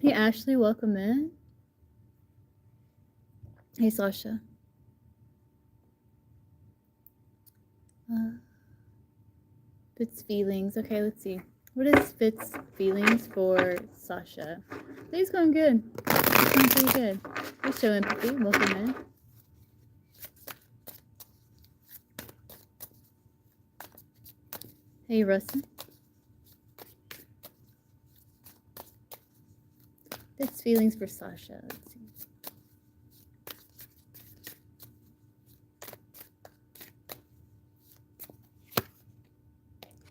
Hey, Ashley, welcome in. Hey, Sasha. Fitz feelings. Okay, let's see. What is Fitz feelings for Sasha? Today's going good. It's going pretty good. Let's show empathy. Welcome in. Hey, Rustin. Fitz feelings for Sasha. Let's see.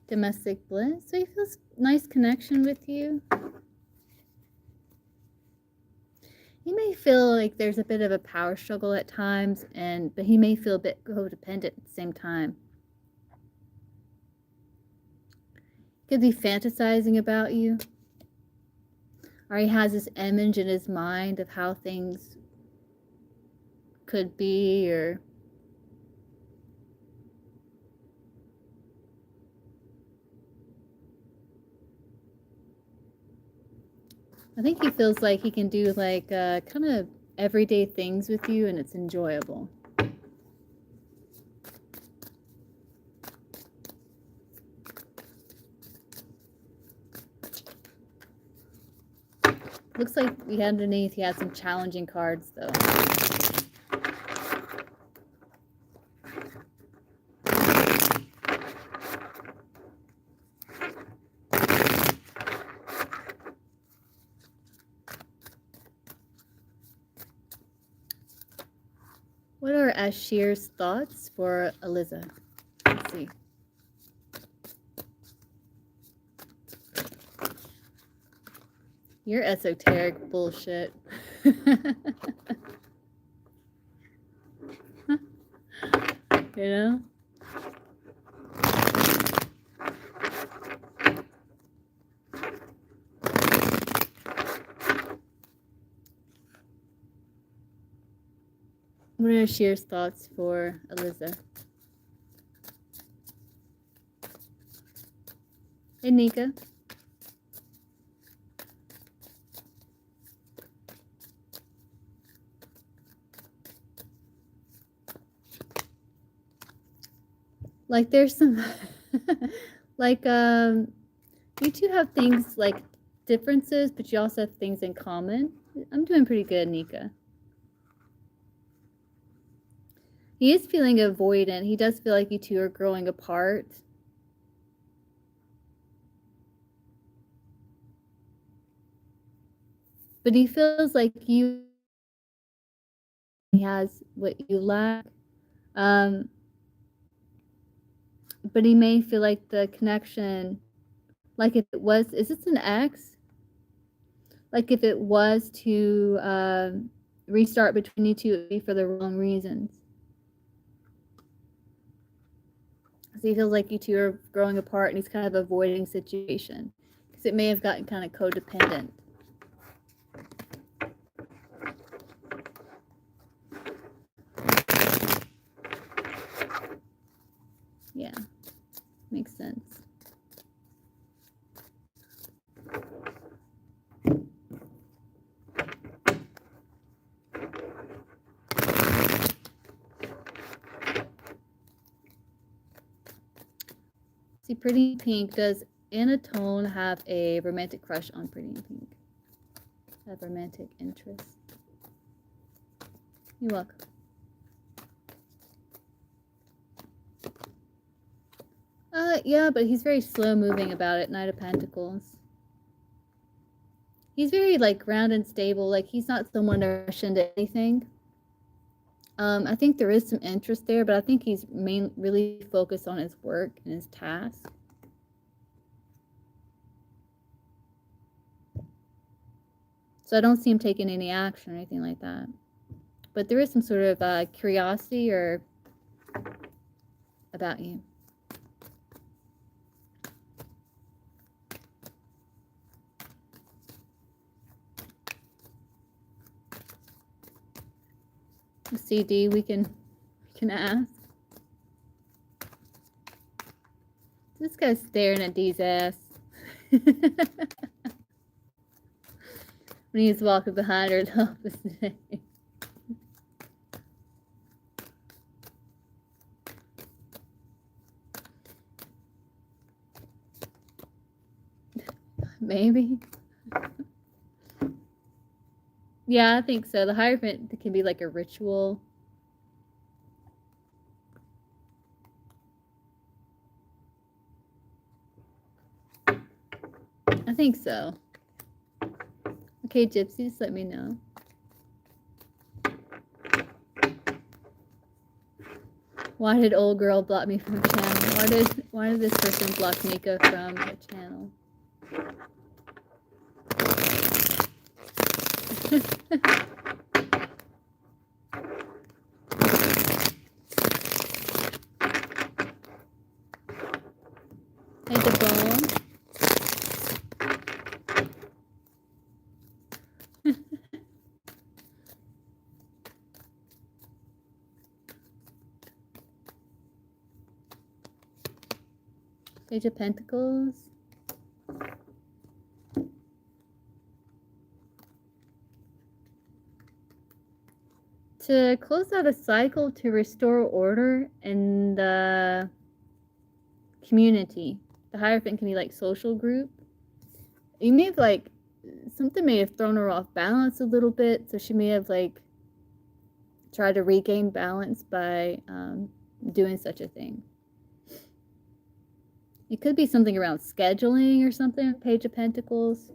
Domestic bliss. So he feels nice connection with you. He may feel like there's a bit of a power struggle at times, but he may feel a bit codependent at the same time. Could be fantasizing about you, or he has this image in his mind of how things could be, or I think he feels like he can do like kind of everyday things with you, and it's enjoyable. Looks like underneath he had some challenging cards though. What are Ashir's thoughts for Alyssa? Let's see. You're esoteric bullshit. You know? What are Ashir's thoughts for Alyssa? Hey, Nika. Like there's some like you two have things like differences, but you also have things in common. I'm doing pretty good, Nika. He is feeling avoidant. He does feel like you two are growing apart. But he feels like he has what you lack. But he may feel like the connection, like if it was, is this an X? Like if it was to restart between you two, it would be for the wrong reasons. So he feels like you two are growing apart and he's kind of avoiding situation because it may have gotten kind of codependent. Yeah, makes sense. See, Pretty Pink, does Anatone have a romantic crush on Pretty Pink? Have romantic interest? You're welcome. Yeah, but he's very slow moving about it. Knight of Pentacles. He's very like grounded and stable. Like he's not someone to rush into anything. I think there is some interest there, but I think he's really focused on his work and his task. So I don't see him taking any action or anything like that. But there is some sort of curiosity or about you. CD, we can ask. This guy's staring at D's ass. When he's walking behind her the opposite day. Maybe. Yeah, I think so. The Hierophant can be like a ritual. I think so. Okay, Gypsy, just let me know. Why did old girl block me from the channel? Why did this person block Mika from the channel? Hey, the bone. Page of Pentacles. To close out a cycle, to restore order in the community. The Hierophant can be like social group. You may have like, something may have thrown her off balance a little bit, so she may have like tried to regain balance by doing such a thing. It could be something around scheduling or something, Page of Pentacles.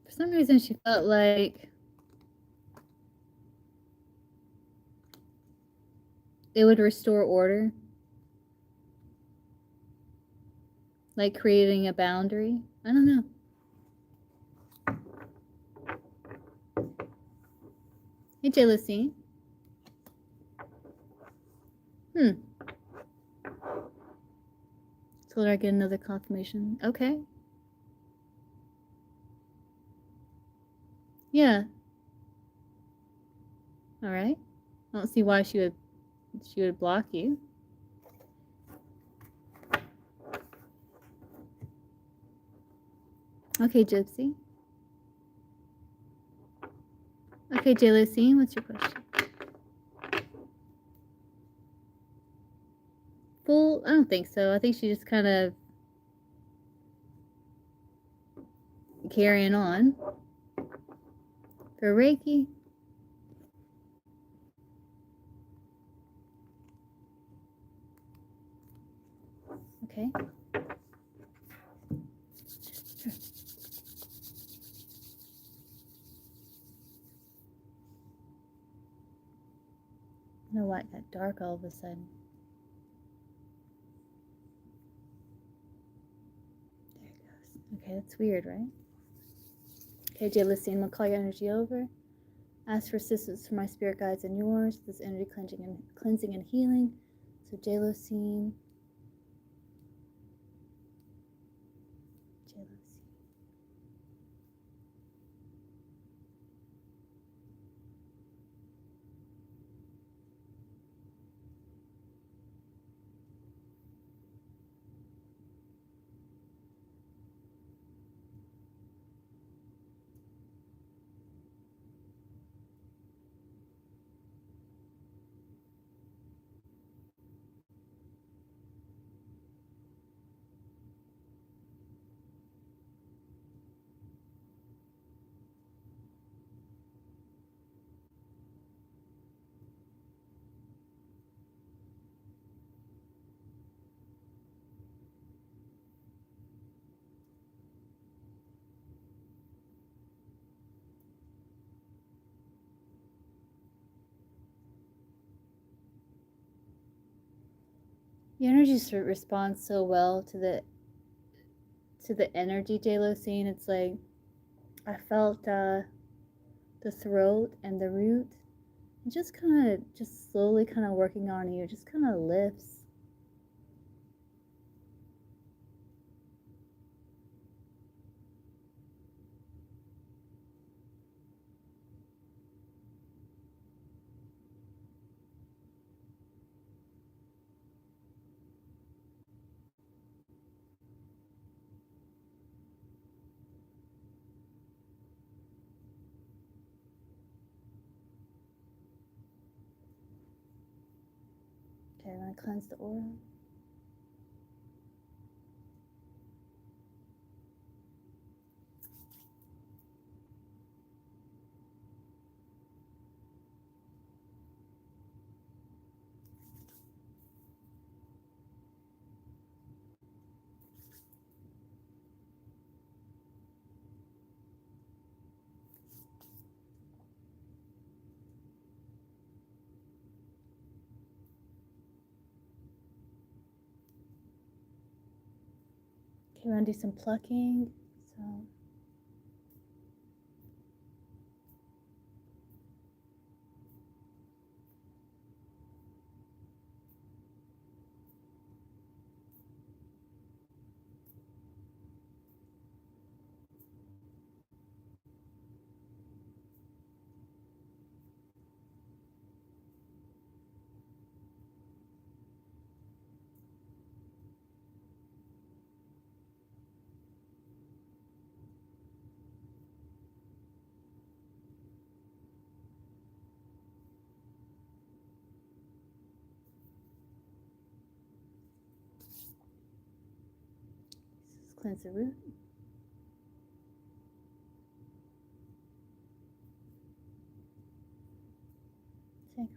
For some reason, she felt like it would restore order. Like creating a boundary. I don't know. Hey, Jealousy. Told her I get another confirmation. Okay. Yeah. All right. I don't see why she would block you. Okay, Gypsy. Okay, Jealousy, what's your question? Full? I don't think so. I think she just kind of carrying on. For Reiki. Okay. Sure. I don't know why it got dark all of a sudden. There it goes. Okay, that's weird, right? Okay, Jealousy, I'm gonna call your energy over. Ask for assistance from my spirit guides and yours. This energy cleansing and healing. So Jealousy. The energy responds so well to the energy, Jealousy. It's like I felt the throat and the root. And just kind of, just slowly kind of working on you. Just kind of lifts. Okay, I'm going to cleanse the aura. Okay, we're going to do some plucking. So let's cleanse the root. Okay.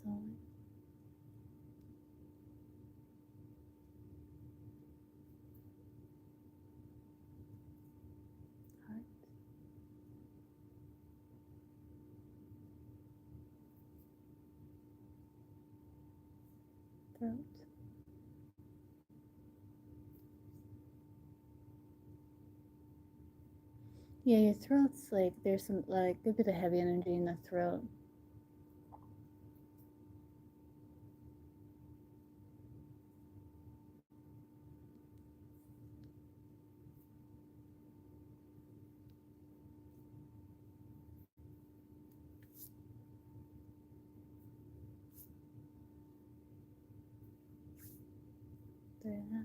Solid. Heart. Throat. Yeah, your throat's like, there's some, like, a bit of heavy energy in the throat. Third eye.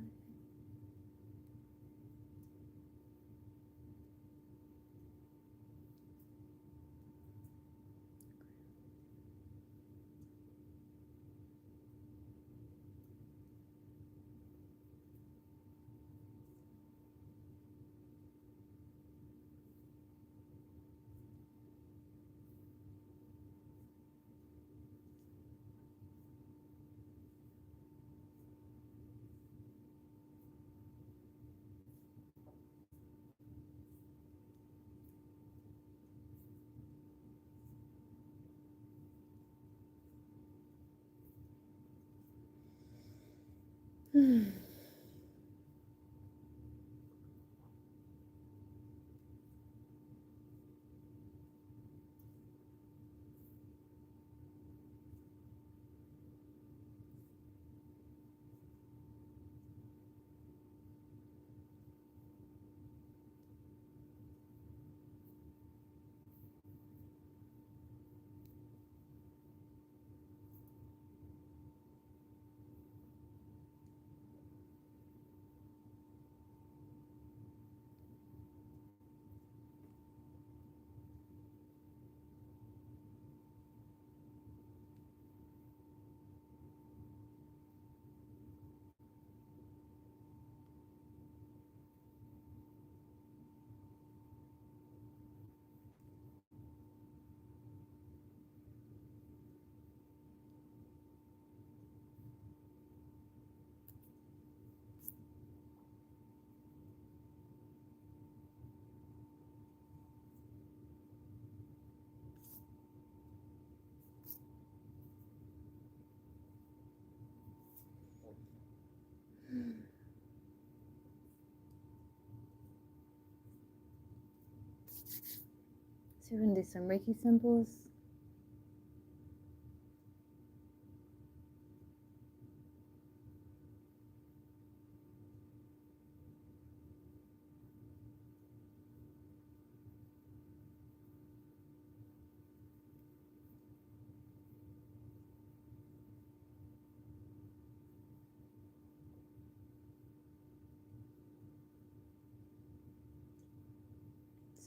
So we're going to do some Reiki symbols.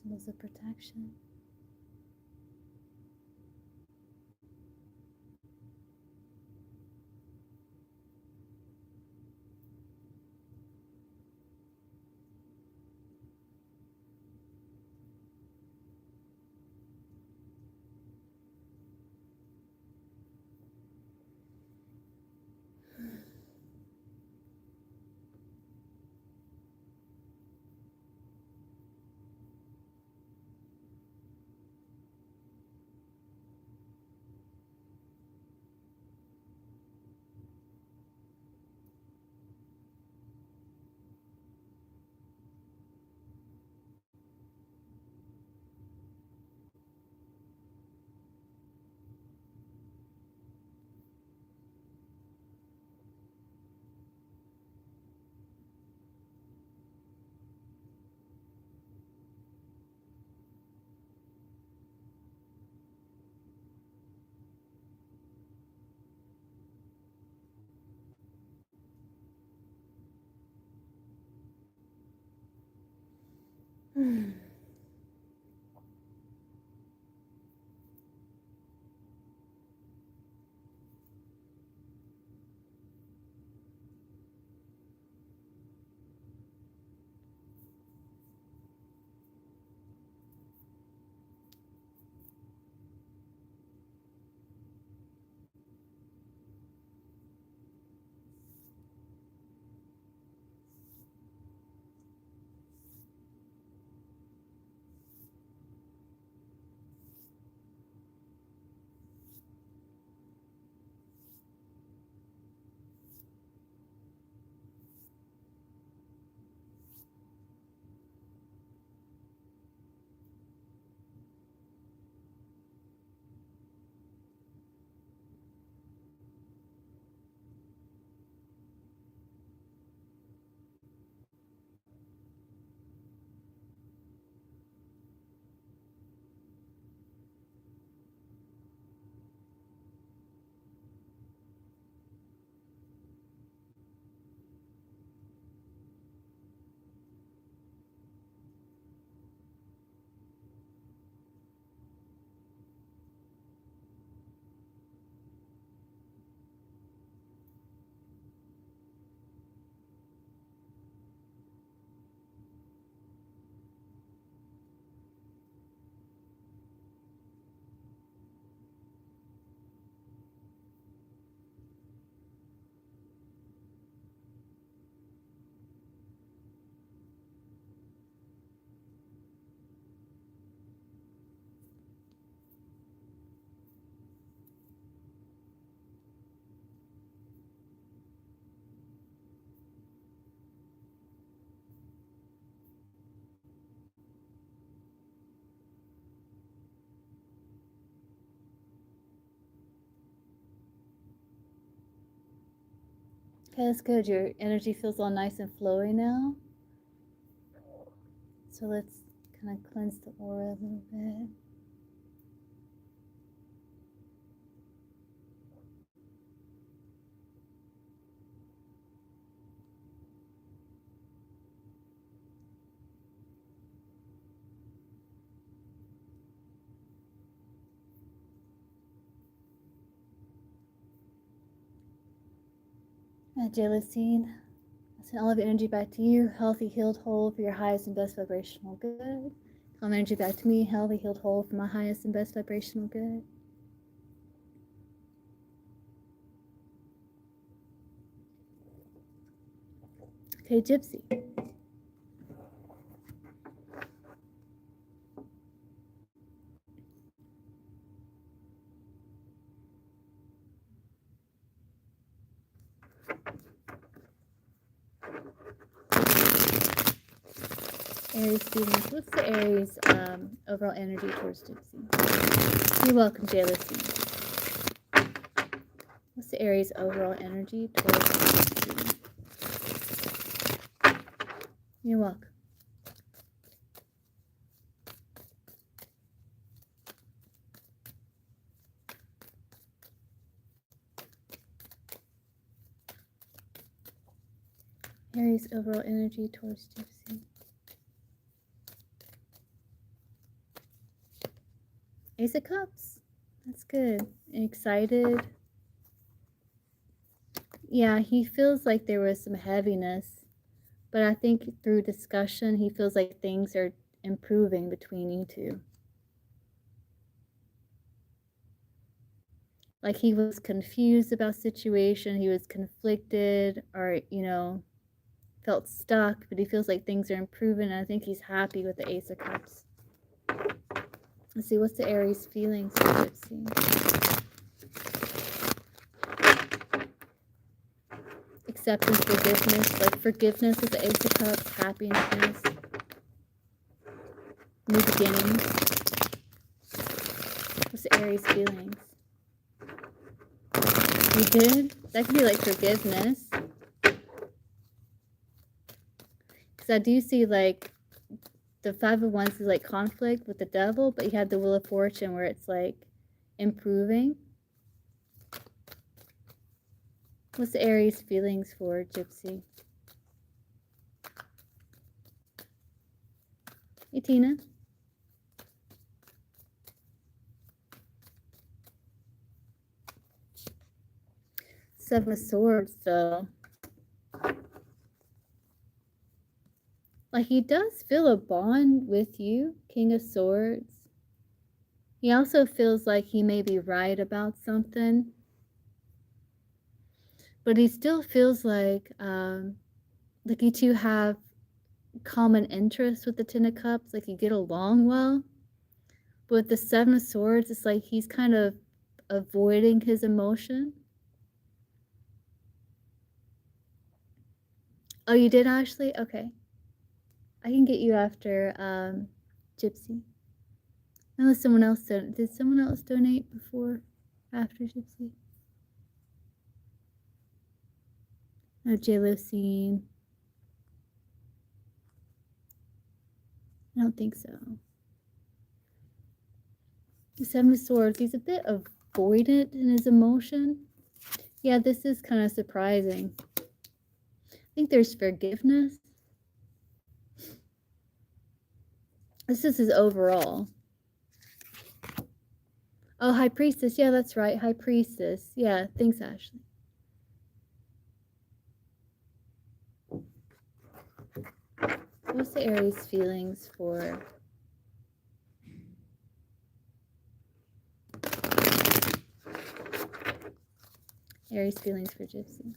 Symbols of protection. Okay, that's good. Your energy feels all nice and flowy now. So let's kind of cleanse the aura a little bit. Jealousy. I send all of your energy back to you, healthy, healed, whole, for your highest and best vibrational good. Calm energy back to me, healthy, healed, whole, for my highest and best vibrational good. Okay, Gypsy. Aries students, what's the Aries overall energy towards Gypsy? You're welcome, Jealousy. What's the Aries overall energy towards Gypsy? You're welcome. Aries overall energy towards Gypsy. Ace of Cups. That's good. Excited. Yeah, he feels like there was some heaviness, but I think through discussion, he feels like things are improving between you two. Like he was confused about situation, he was conflicted, or, you know, felt stuck, but he feels like things are improving, and I think he's happy with the Ace of Cups. Let's see, what's the Aries feelings for Gypsy? Acceptance, forgiveness, like forgiveness with the Ace of Cups, happiness, new beginnings. What's the Aries feelings? You did? That could be like forgiveness. Because I do see like the Five of Wands is like conflict with the Devil, but you have the Wheel of Fortune where it's like improving. What's the Aries feelings for Gypsy? Hey, Tina. Seven of Swords, though. Like, he does feel a bond with you, King of Swords. He also feels like he may be right about something. But he still feels like you two have common interests with the Ten of Cups. Like, you get along well. But with the Seven of Swords, it's like he's kind of avoiding his emotion. Oh, you did, Ashley? Okay. I can get you after Gypsy. Unless someone else did someone else donate before, after Gypsy? Oh, J-Lo scene. I don't think so. The Seven of Swords, he's a bit avoidant in his emotion. Yeah, this is kind of surprising. I think there's forgiveness. This is his overall. Oh, High Priestess. Yeah, that's right. High Priestess. Yeah, thanks, Ashley. What's the Aries feelings for Gypsy?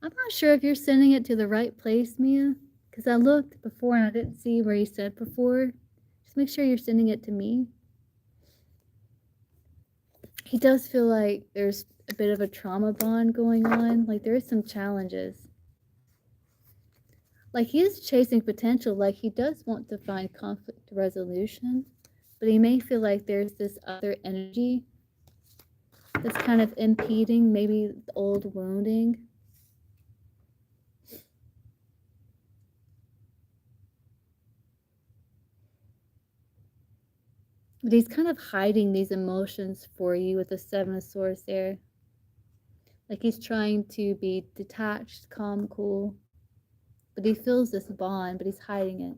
I'm not sure if you're sending it to the right place, Mia, because I looked before and I didn't see where you said before. Just make sure you're sending it to me. He does feel like there's a bit of a trauma bond going on. Like, there is some challenges. Like, he is chasing potential. Like, he does want to find conflict resolution, but he may feel like there's this other energy that's kind of impeding, maybe the old wounding. But he's kind of hiding these emotions for you with the Seven of Swords there. Like, he's trying to be detached, calm, cool. But he feels this bond, but he's hiding it.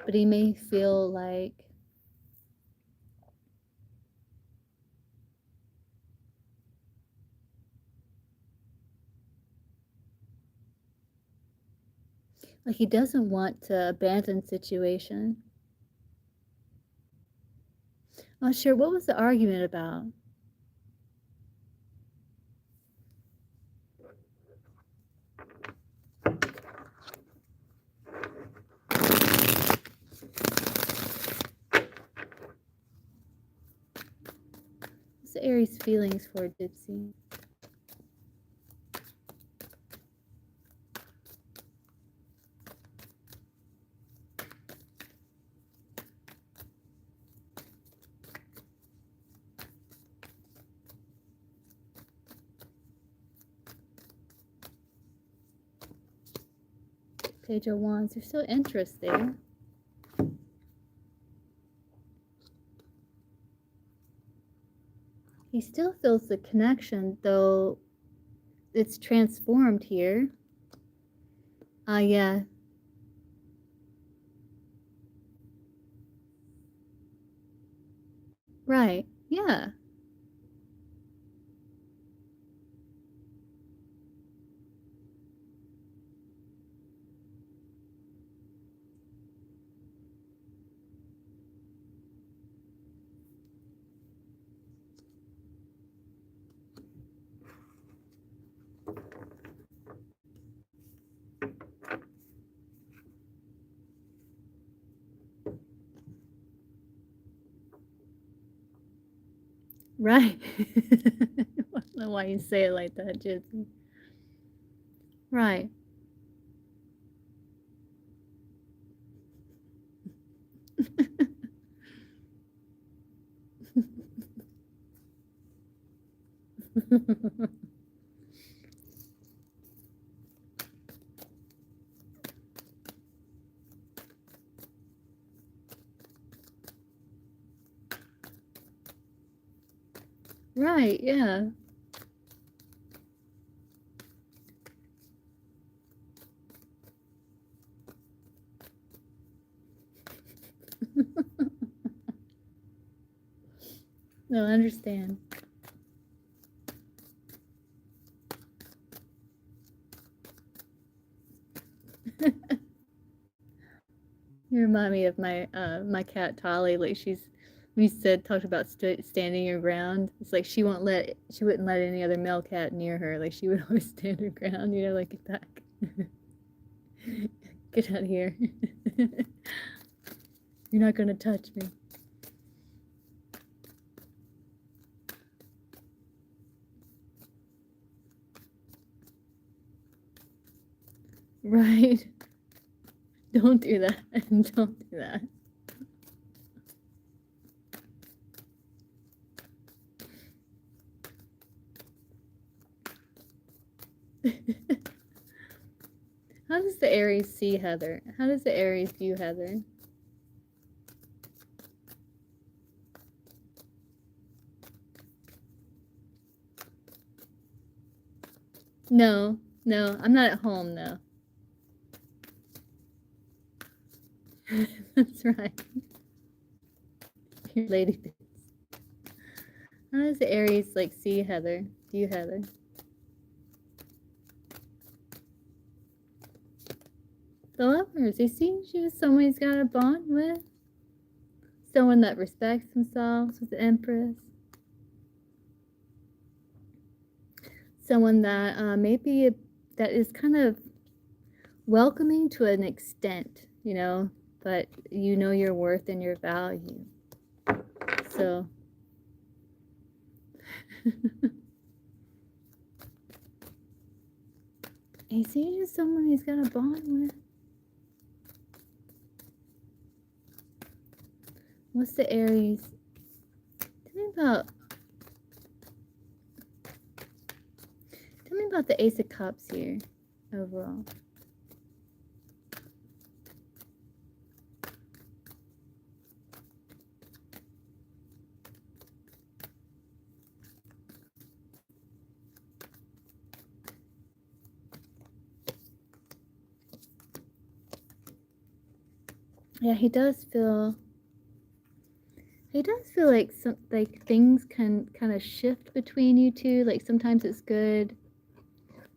But he may feel like he doesn't want to abandon situation. I'm not sure, what was the argument about? What's the Aries feelings for Gypsy? Page of Wands, there's still interest there. He still feels the connection, though it's transformed here. Yeah. Right. Yeah. Right. I don't know why you say it like that, Gypsy. Right. Right, yeah. No, I understand. You remind me of my cat Tolly. Like she's when you talked about standing your ground. It's like she wouldn't let any other male cat near her. Like she would always stand her ground. You know, like get back, get out of here. You're not gonna touch me. Right. Don't do that. Don't do that. How does the Aries see Heather? How does the Aries view Heather? No, no, I'm not at home though. That's right. Your lady bits. How does the Aries like see Heather? View Heather? The Lovers. They see you as someone he's got a bond with. Someone that respects themselves with the Empress. Someone that maybe that is kind of welcoming to an extent, you know, but you know your worth and your value. So he sees you as someone he's got a bond with. What's the Aries? Tell me about the Ace of Cups here overall. Yeah, he does feel like things can kind of shift between you two. Like sometimes it's good,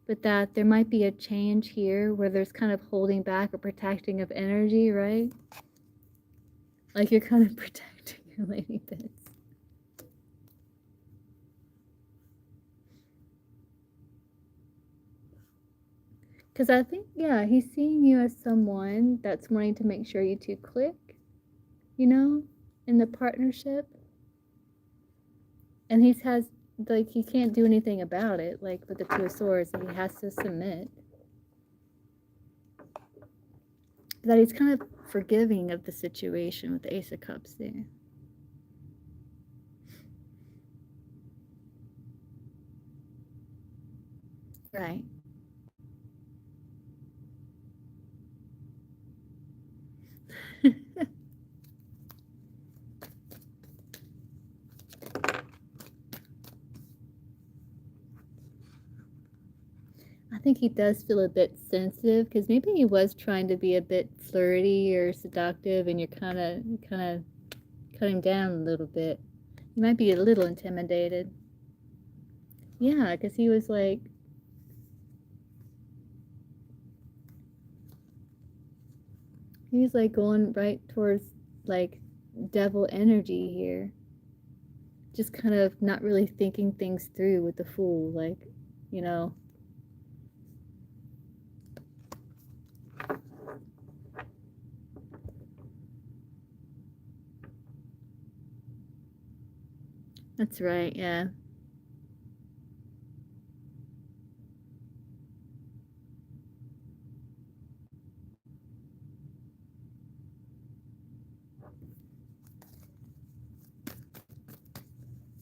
but that there might be a change here where there's kind of holding back or protecting of energy, right? Like you're kind of protecting your lady bits. Because I think, yeah, he's seeing you as someone that's wanting to make sure you two click, you know, in the partnership. And he can't do anything about it, like with the Two of Swords, that he has to submit. That he's kind of forgiving of the situation with the Ace of Cups there. Right. think he does feel a bit sensitive, because maybe he was trying to be a bit flirty or seductive, and you're kind of cut him down a little bit. He might be a little intimidated. Yeah, because he was like, he's like going right towards like devil energy here. Just kind of not really thinking things through with the Fool, like, you know. That's right, yeah.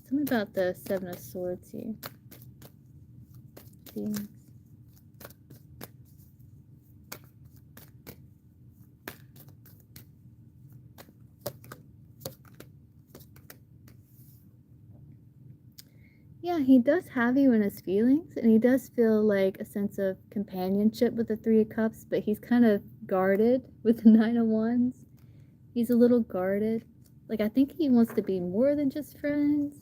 Something about the Seven of Swords here. Feelings. Yeah, he does have you in his feelings, and he does feel like a sense of companionship with the Three of Cups, but he's kind of guarded with the Nine of Wands. He's a little guarded. Like, I think he wants to be more than just friends.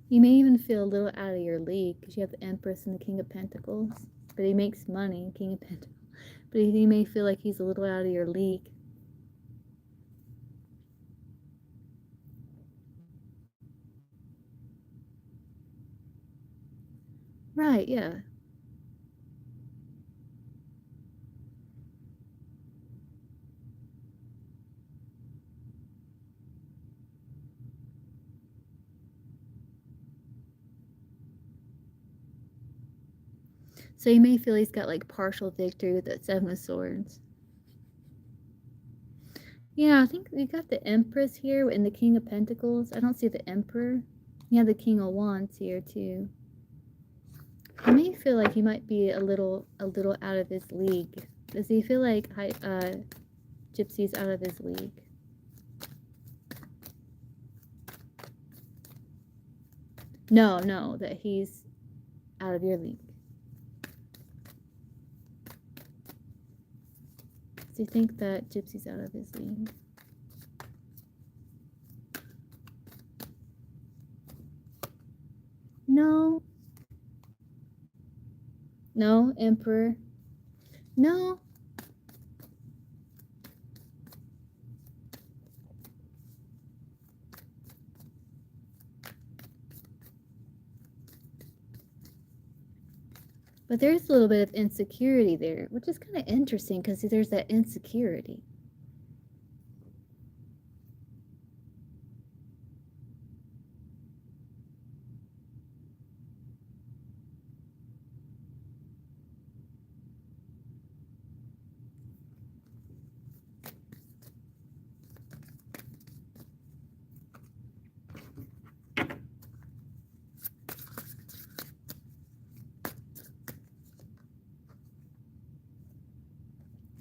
You may even feel a little out of your league because you have the Empress and the King of Pentacles. But he makes money, King of Pentacles. But you may feel like he's a little out of your league. Right, yeah. So you may feel he's got like partial victory with that Seven of Swords. Yeah, I think we got the Empress here and the King of Pentacles. I don't see the Emperor. Yeah, the King of Wands here too. I may feel like he might be a little out of his league. Does he feel like Gypsy's out of his league? No, that he's out of your league. Do you think that Gypsy's out of his league? No. No, Emperor. No. But there's a little bit of insecurity there, which is kind of interesting because there's that insecurity.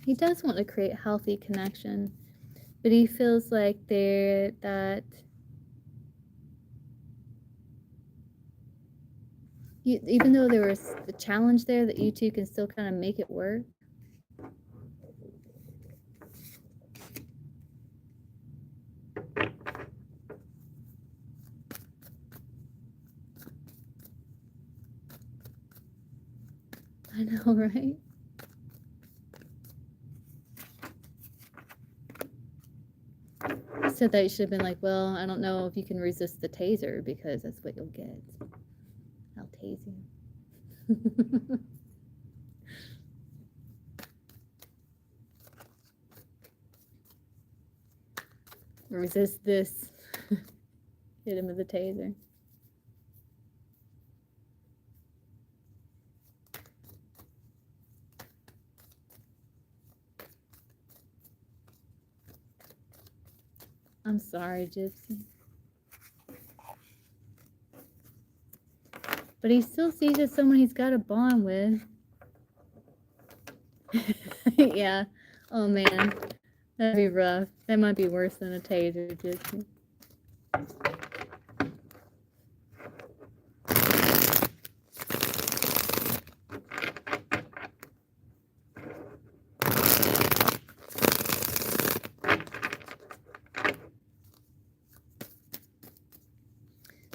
He does want to create a healthy connection, but he feels like even though there was a challenge there, that you two can still kind of make it work. I know, right? Said that you should have been like, well, I don't know if you can resist the taser because that's what you'll get. I'll tase you. Resist this. Hit him with a taser. I'm sorry, Gypsy. But he still sees you as someone he's got a bond with. Yeah. Oh, man. That'd be rough. That might be worse than a taser, Gypsy.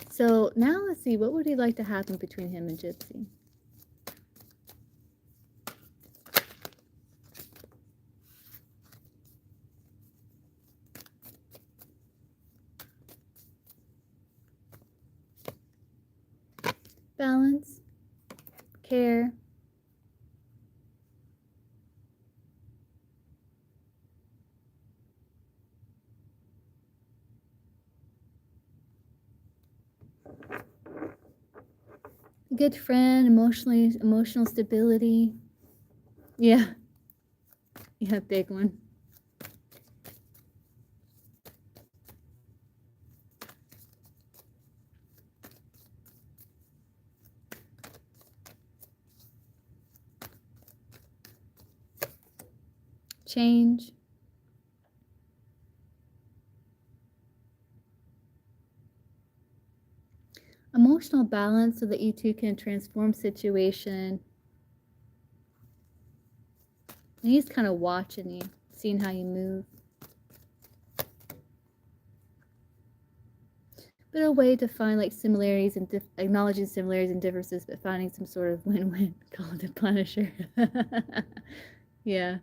So now let's see, what would he like to happen between him and Gypsy? Balance, care, a good friend, emotional stability. Yeah. Yeah, big one. Change. Emotional balance so that you two can transform situation. And he's kind of watching you, seeing how you move. But a way to find like similarities and acknowledging similarities and differences, but finding some sort of win-win. Call it the Punisher. Yeah.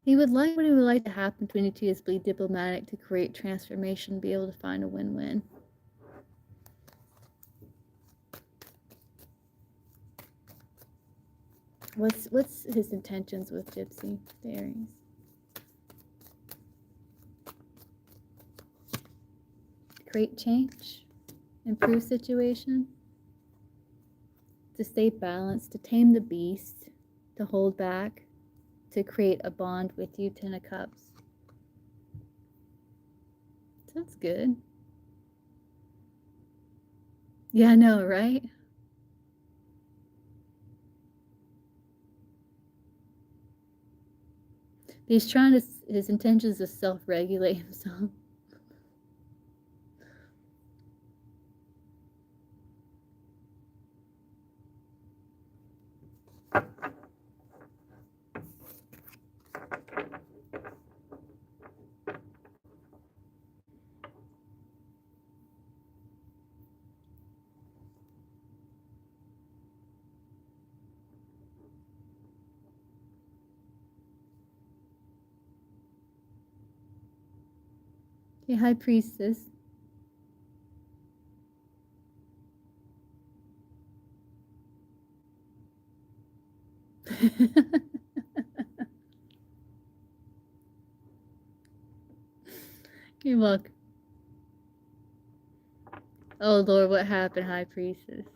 What he would like to happen between you two is be diplomatic to create transformation, be able to find a win-win. What's his intentions with Gypsy, the Aries? Create change, improve situation, to stay balanced, to tame the beast, to hold back, to create a bond with you, 10 of Cups. Sounds good. Yeah, I know, right? He's trying to, his intention is to self-regulate himself. Okay, High Priestess. You look. Oh Lord, what happened, High Priestess?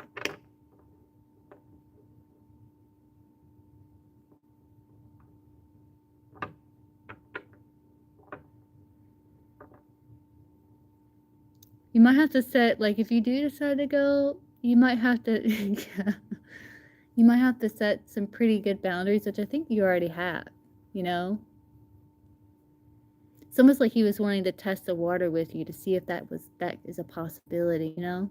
You might have to set, like, if you do decide to go, you might have to, yeah, you might have to set some pretty good boundaries, which I think you already have, you know? It's almost like he was wanting to test the water with you to see if that is a possibility, you know?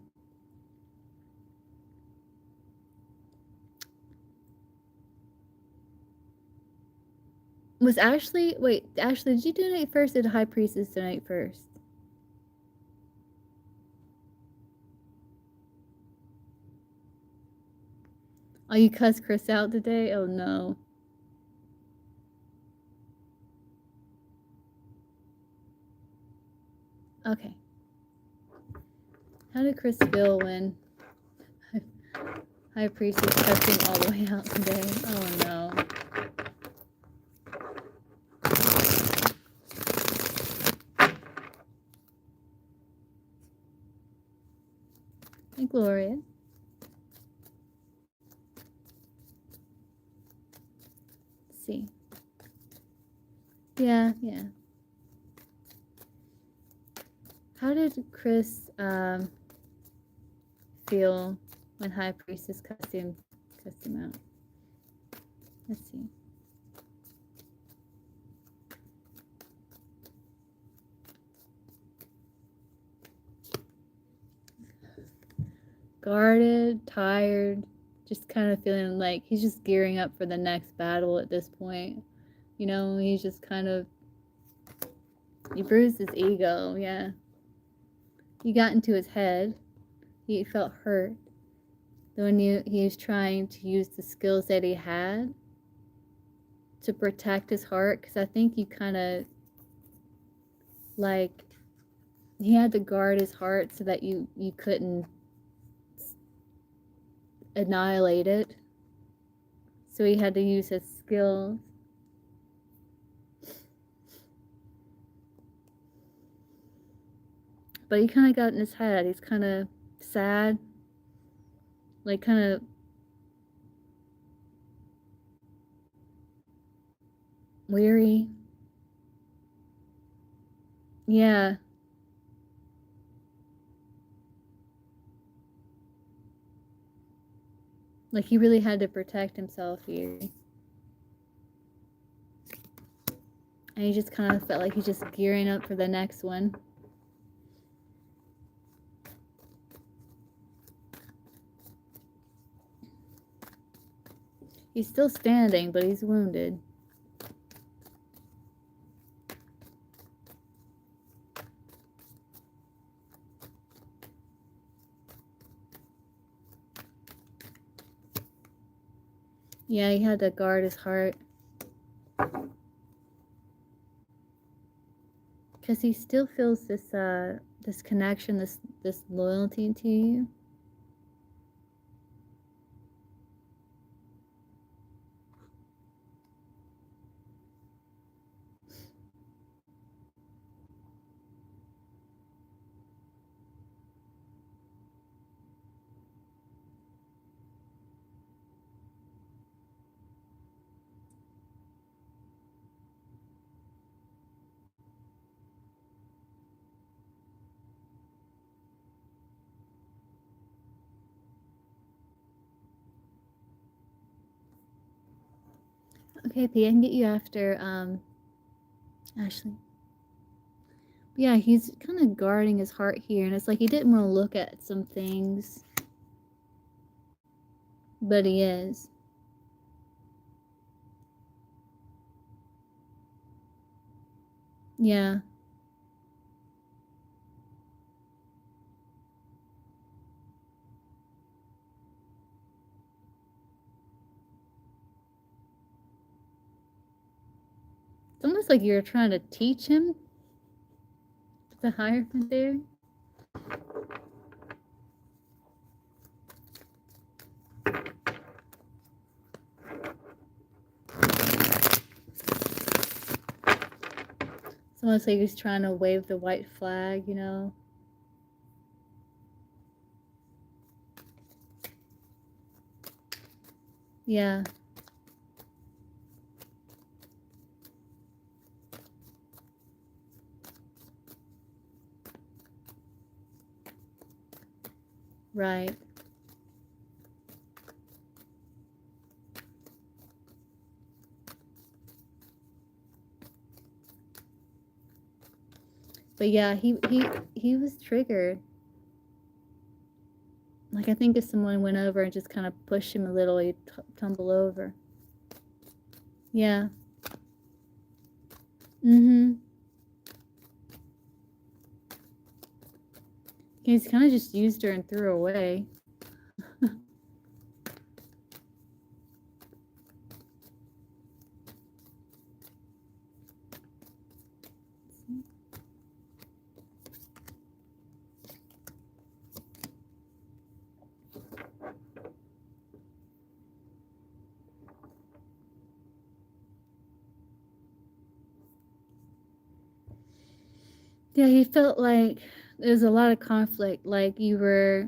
Was Ashley, wait, Ashley, did you donate first or did High Priestess donate first? Oh, you cussed Chris out today? Oh no. Okay. How did Chris feel when High Priestess cussed him all the way out today? Oh no. Hey, Gloria. see. Yeah. How did Chris feel when High Priestess cussed him out? Let's see. Guarded, tired, just kind of feeling like he's just gearing up for the next battle at this point. You know, he's just kind of, he bruised his ego, yeah. He got into his head. He felt hurt. When he was trying to use the skills that he had to protect his heart, because I think you kind of, like, he had to guard his heart so that you couldn't annihilate it. So he had to use his skills. But he kind of got in his head. He's kind of sad. Like, kind of weary. Yeah. Like, he really had to protect himself here. And he just kind of felt like he's just gearing up for the next one. He's still standing, but he's wounded. Yeah, he had to guard his heart. Because he still feels this this connection, this loyalty to you. Okay, P, I can get you after Ashley. Yeah, he's kind of guarding his heart here, and it's like he didn't want to look at some things, but he is. Yeah. It's almost like you're trying to teach him the Hierophant there. It's almost like he's trying to wave the white flag, you know? Yeah. Right. But yeah, he was triggered. Like, I think if someone went over and just kind of pushed him a little, he'd tumble over. Yeah. He's kind of just used her and threw her away. Yeah, he felt like there was a lot of conflict. Like you were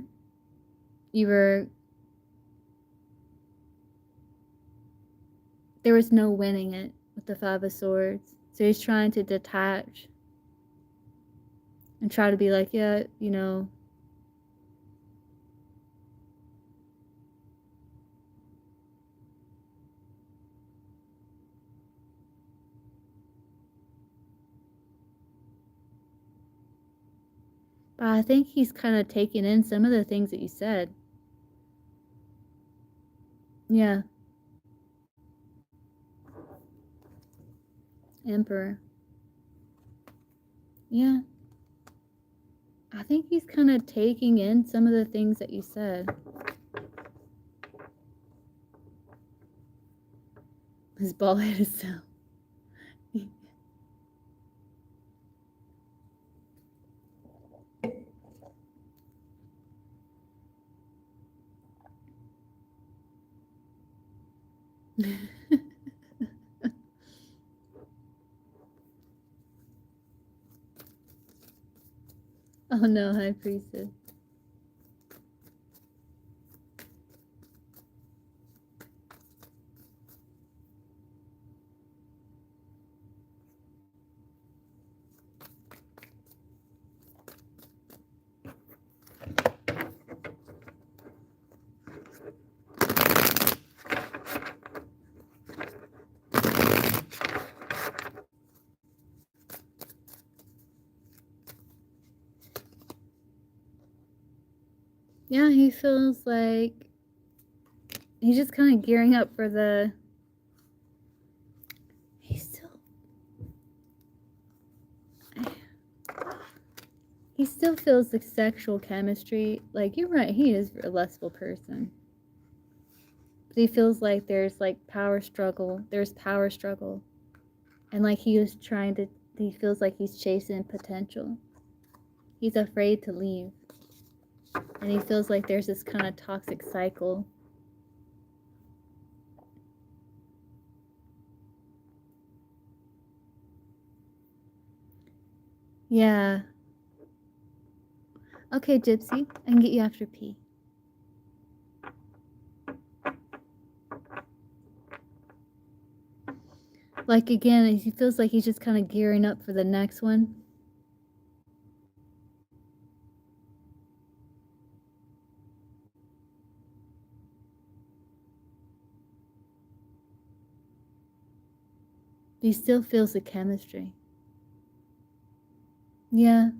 there was no winning it with the Five of Swords. So he's trying to detach and try to be like, yeah, you know, but I think he's kind of taking in some of the things that you said. Yeah. Emperor. Yeah. I think he's kind of taking in some of the things that you said. His bald head is so. Oh no, High Priestess. Yeah, he feels like he's just kind of gearing up for the. He still feels the sexual chemistry. Like, you're right, he is a lustful person. But he feels like there's like power struggle. There's power struggle. And like he feels like he's chasing potential. He's afraid to leave. And he feels like there's this kind of toxic cycle. Yeah. Okay, Gypsy, I can get you after pee. Like, again, he feels like he's just kind of gearing up for the next one. He still feels the chemistry. Yeah.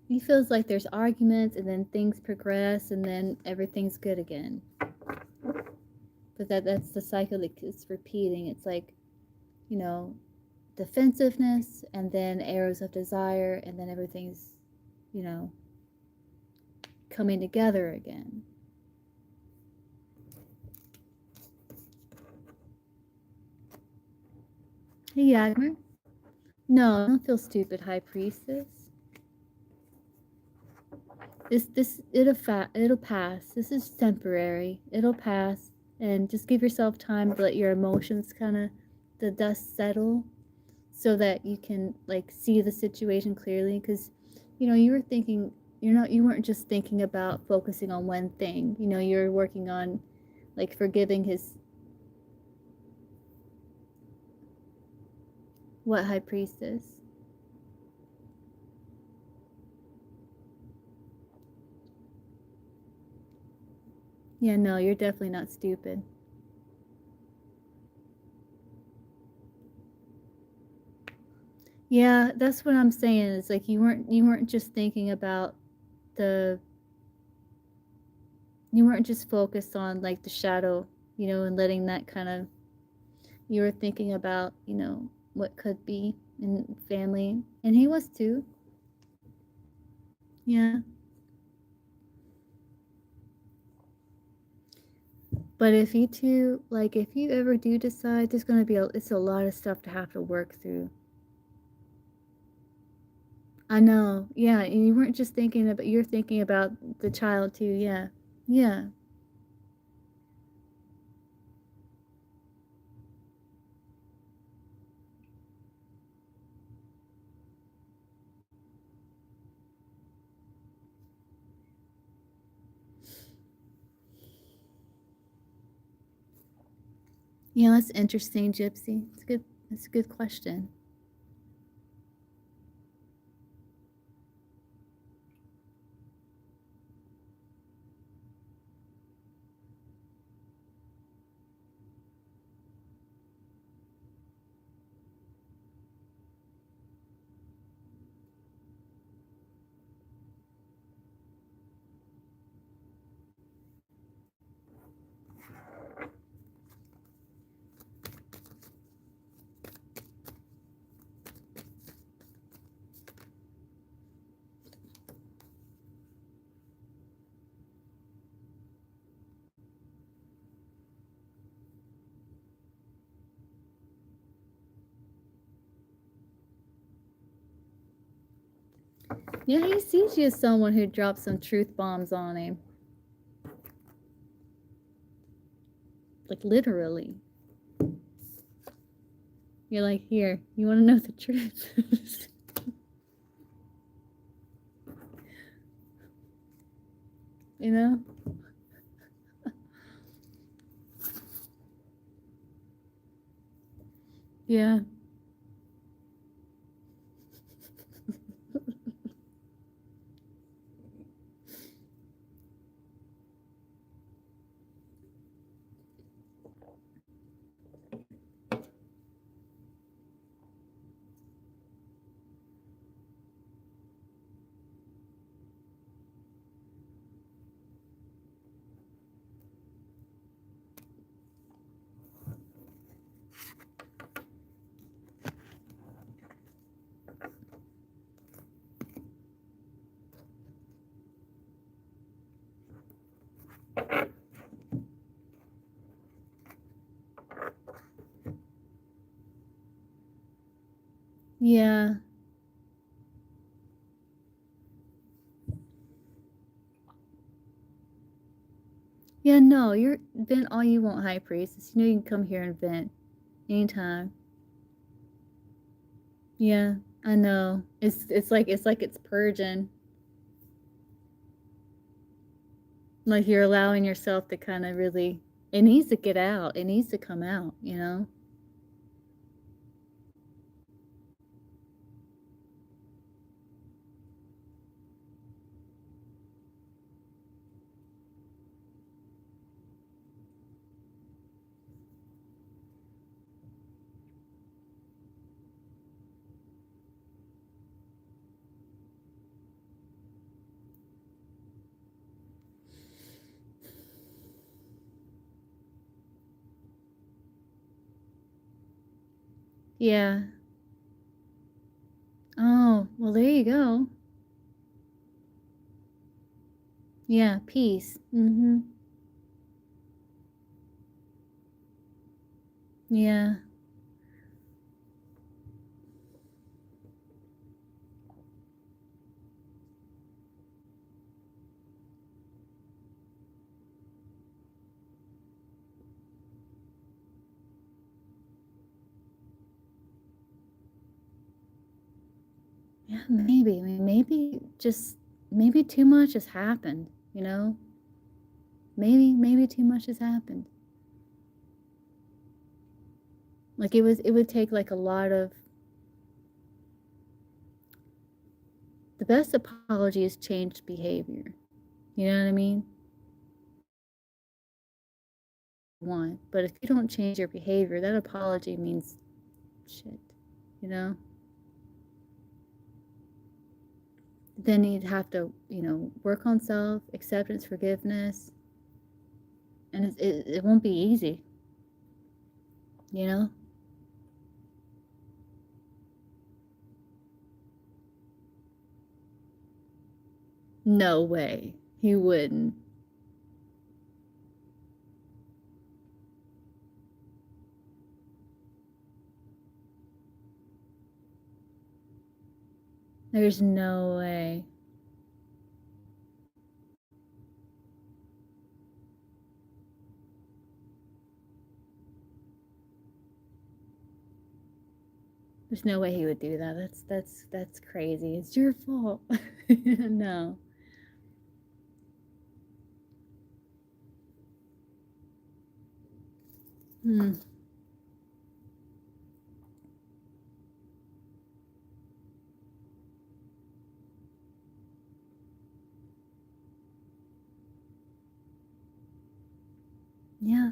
He feels like there's arguments and then things progress and then everything's good again. But that's the cycle that keeps repeating. It's like, you know, defensiveness and then arrows of desire and then everything's, you know, coming together again. Hey, Yagmer. No, don't feel stupid, High Priestess. It'll pass. This is temporary. It'll pass, and just give yourself time to let your emotions kind of the dust settle, so that you can like see the situation clearly. Because, you know, you were thinking, you weren't just thinking about focusing on one thing. You know, you're working on like forgiving his. What, High Priestess? Yeah, no, you're definitely not stupid. Yeah, that's what I'm saying. It's like you weren't just thinking about the you weren't just focused on like the shadow, you know, and letting that kind of you were thinking about, you know, what could be in family. And he was too. Yeah. But if you two like if you ever do decide there's gonna be it's a lot of stuff to have to work through. I know. Yeah, and you weren't just thinking about, you're thinking about the child too. Yeah. Yeah. Yeah, that's interesting, Gypsy. It's good. That's a good question. Yeah, he sees you as someone who drops some truth bombs on him. Like, literally. You're like, here, you want to know the truth? You know? Yeah. Yeah. Yeah, no, you're vent all you want, High Priestess. You know you can come here and vent anytime. Yeah, I know. It's like it's purging. Like you're allowing yourself to kind of really, it needs to get out. It needs to come out, you know? Yeah. Oh, well, there you go. Yeah, peace. Mm-hmm. Yeah. Yeah, maybe. I mean, maybe too much has happened, you know? Maybe too much has happened. Like it would take like a lot of, the best apology is changed behavior. You know what I mean? One. But if you don't change your behavior, that apology means shit, you know? Then you'd have to, work on self, acceptance, forgiveness, and it won't be easy, you know? No way. He wouldn't. There's no way. There's no way he would do that. That's crazy. It's your fault. No. Hmm. Yeah.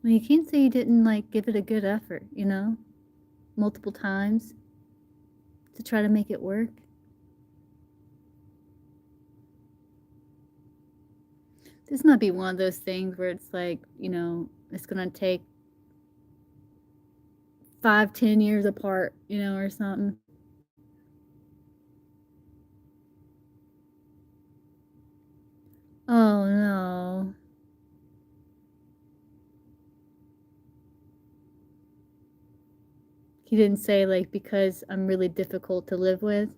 Well, you can't say you didn't like give it a good effort, you know, multiple times to try to make it work. This might be one of those things where it's like, you know, it's gonna take 5, 10 years apart, you know, or something. Oh no. He didn't say like because I'm really difficult to live with.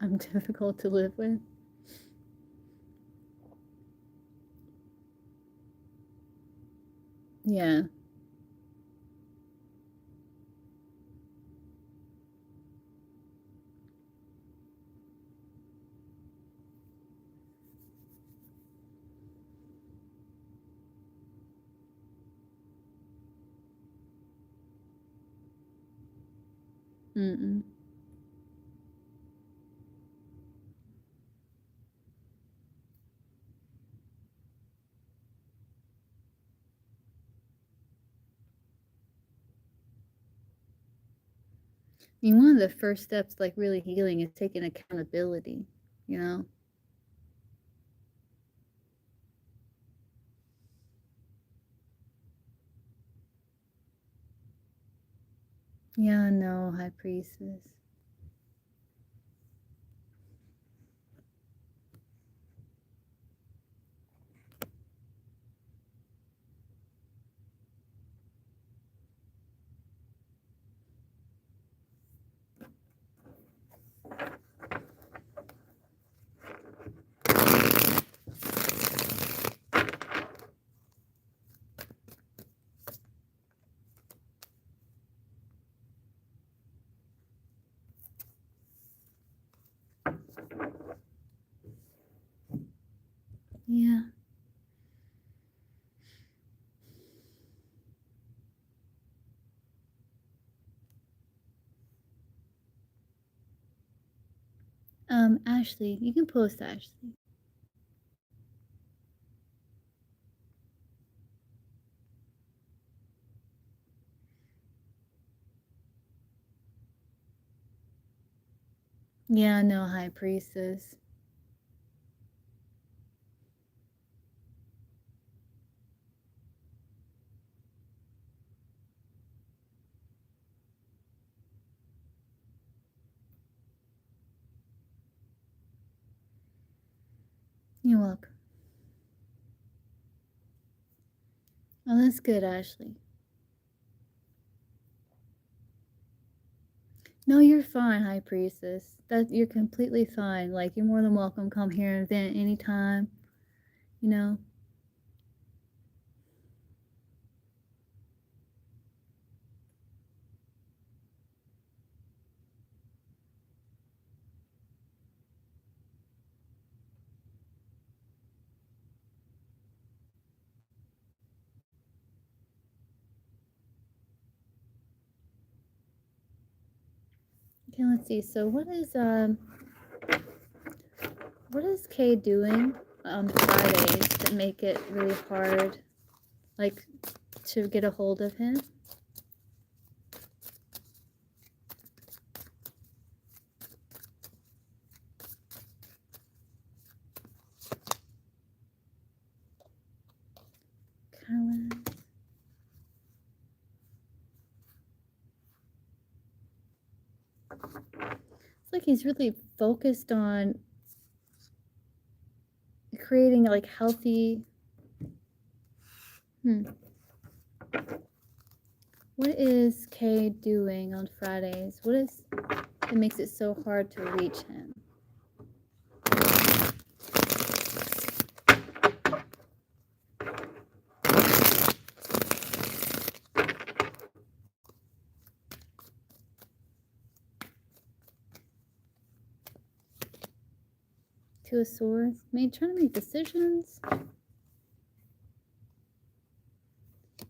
I'm difficult to live with. Yeah. Mm-mm. I mean, one of the first steps, like really healing, is taking accountability, you know? Yeah, no, High Priestess. Yeah. Ashley, you can post Ashley. Yeah, no, High Priestess. You're welcome. Oh, that's good, Ashley. No, you're fine, High Priestess. That you're completely fine. Like you're more than welcome. Come here and vent anytime. You know. Okay, let's see. So what is Kay doing on Fridays that make it really hard, like, to get a hold of him? Carolyn. It's like he's really focused on creating like healthy What is Kay doing on Fridays? What is it makes it so hard to reach him? Two of Swords. Trying to make decisions.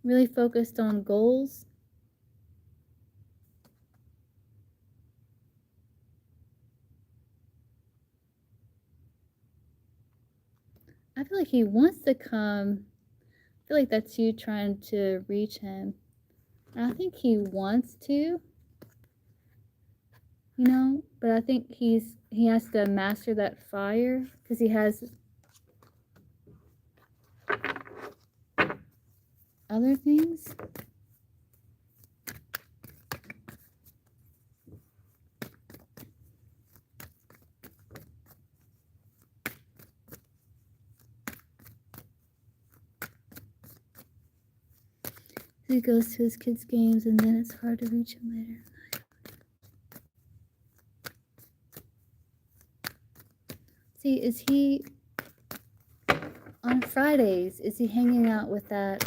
Really focused on goals. I feel like he wants to come. I feel like that's you trying to reach him. I think he wants to, but I think he has to master that fire because he has other things. He goes to his kids' games and then it's hard to reach him later. See, is he on Fridays? Is he hanging out with that?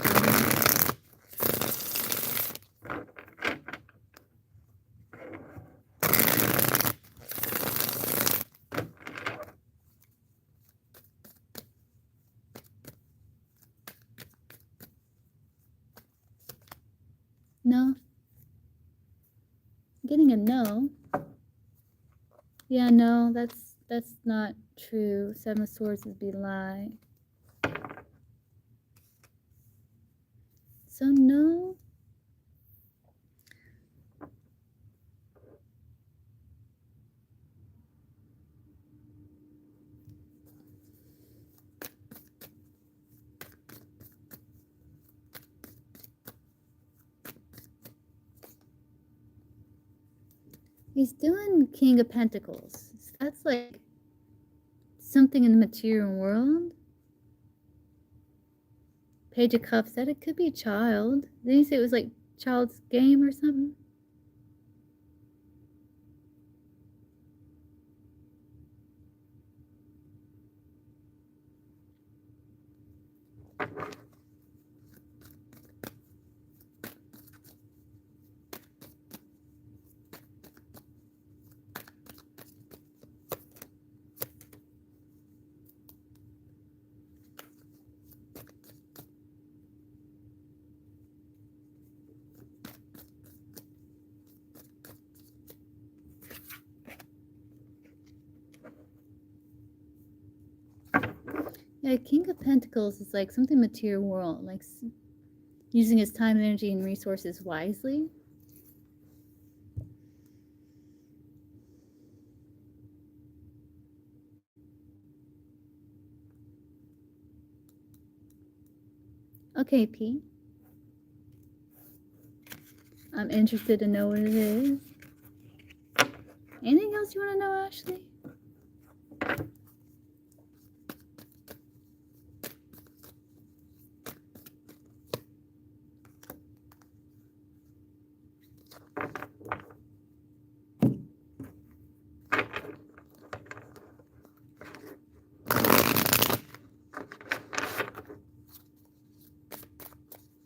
No. Getting a no. Yeah, no, that's not true. Seven of Swords would be lie. So no. He's doing King of Pentacles. That's like something in the material world. Page of Cups said it could be a child. Didn't he say it was like child's game or something? Yeah, King of Pentacles is like something material world, like using his time, energy, and resources wisely. Okay, P. I'm interested to know what it is. Anything else you want to know, Ashley?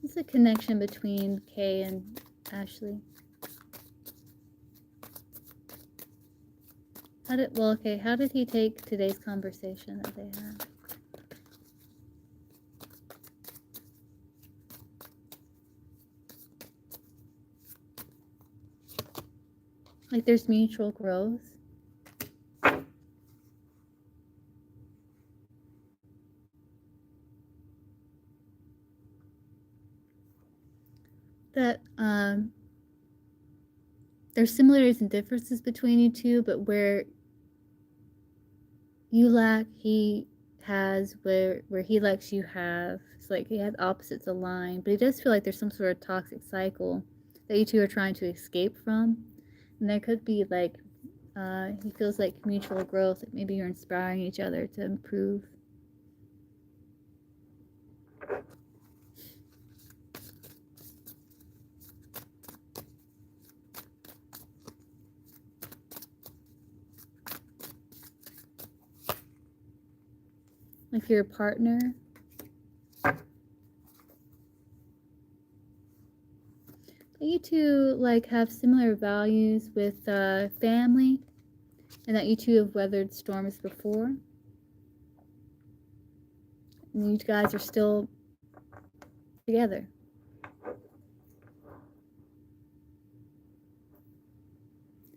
What's the connection between Kay and Ashley? How did he take today's conversation that they had? Like there's mutual growth. That there's similarities and differences between you two, but where you lack, he has, where he lacks, you have. It's like he has opposites align, but he does feel like there's some sort of toxic cycle that you two are trying to escape from. And there could be like, he feels like mutual growth, like maybe you're inspiring each other to improve. like your partner. You two like have similar values with family, and that you two have weathered storms before. And you guys are still together.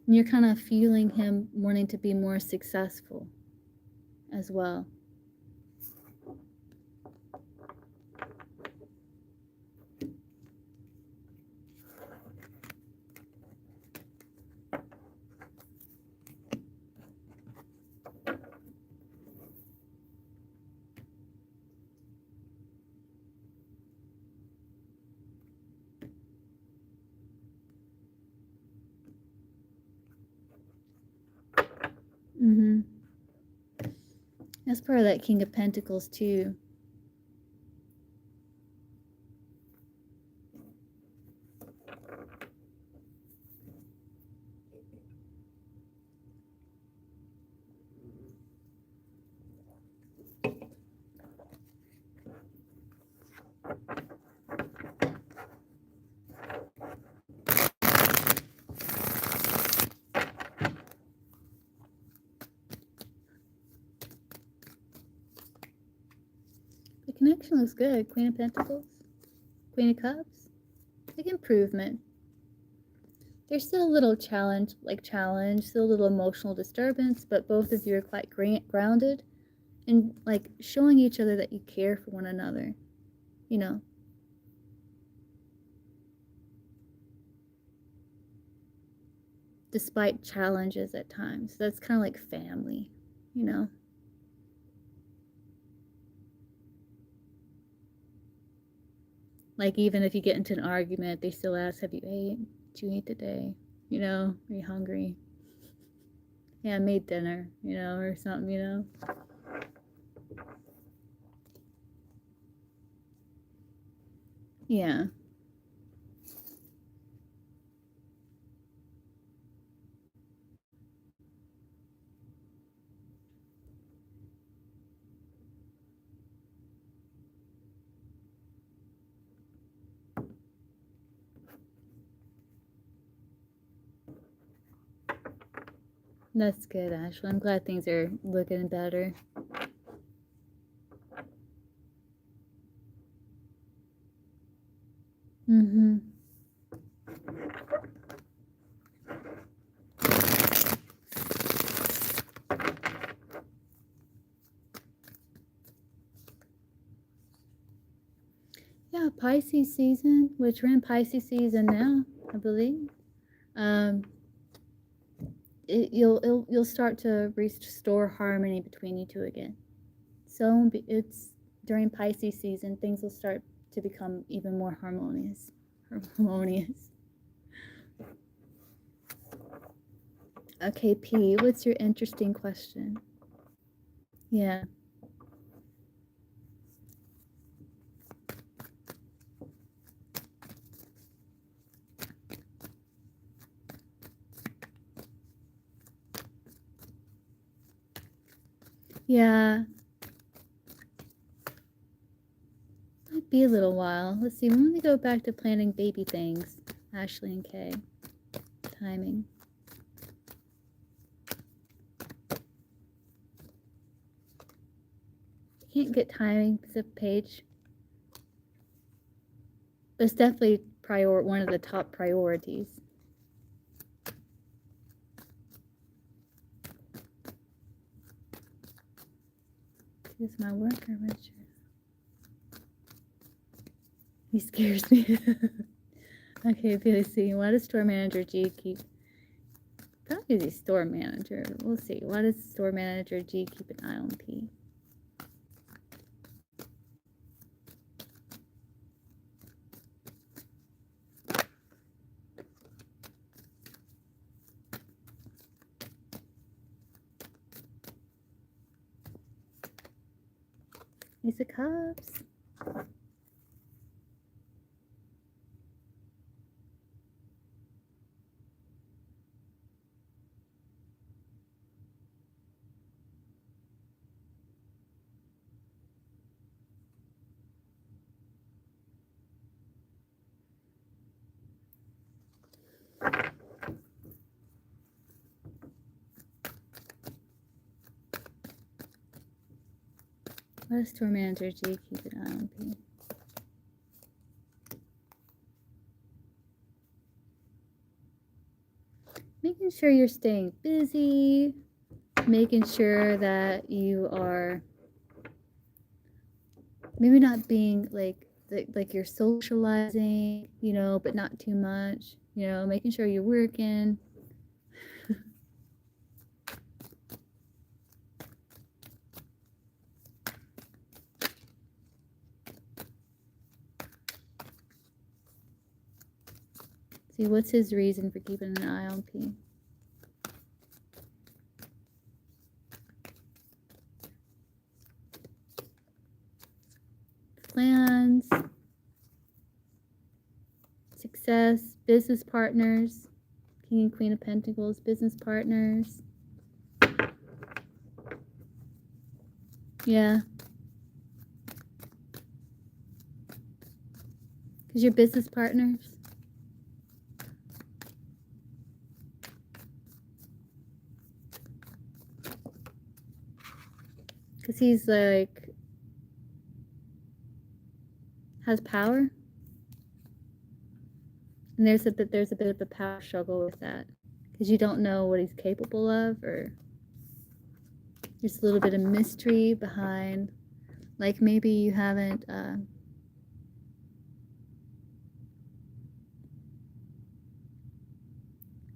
And you're kind of feeling him wanting to be more successful as well. Mm-hmm. That's part of that King of Pentacles too. The connection looks good. Queen of Pentacles, Queen of Cups, like improvement. There's still a little challenge, still a little emotional disturbance, but both of you are quite grounded and like showing each other that you care for one another, you know. Despite challenges at times. That's kind of like family, you know. Like even if you get into an argument, they still ask, have you ate? Did you eat today? You know, are you hungry? Yeah, I made dinner, you know, or something, you know. Yeah. That's good, Ashley. I'm glad things are looking better. Mm-hmm. Yeah, Pisces season, which we're in Pisces season now, I believe. You'll start to restore harmony between you two again. So it's during Pisces season, things will start to become even more harmonious. Okay, P, what's your interesting question? Yeah. Yeah. Might be a little while. Let's see. When we go back to planning baby things, Ashley and Kay. Timing. Can't get timing. It's a page. But it's definitely one of the top priorities. Here's my worker, Richard. He scares me. Okay, let's see. Why does store manager G keep... Probably the store manager. We'll see. Why does store manager G keep an eye on P? Ace of Cups. What does torment energy keep an eye on P? Making sure you're staying busy, making sure that you are maybe not being like you're socializing, you know, but not too much, you know, making sure you're working. See, what's his reason for keeping an eye on P? Plans, success, business partners, King and Queen of Pentacles, business partners. Yeah. Because you're business partners. Because he's like, has power. And there's a bit of a power struggle with that. Because you don't know what he's capable of, or there's a little bit of mystery behind, like maybe you haven't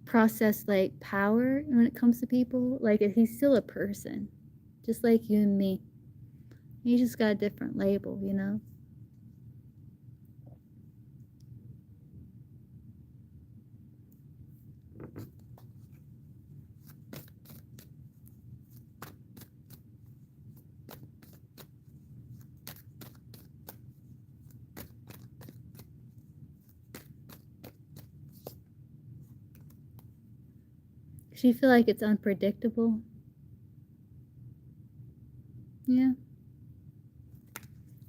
processed like power when it comes to people. Like he's still a person, just like you and me. He just got a different label, you know? Do you feel like it's unpredictable? Yeah.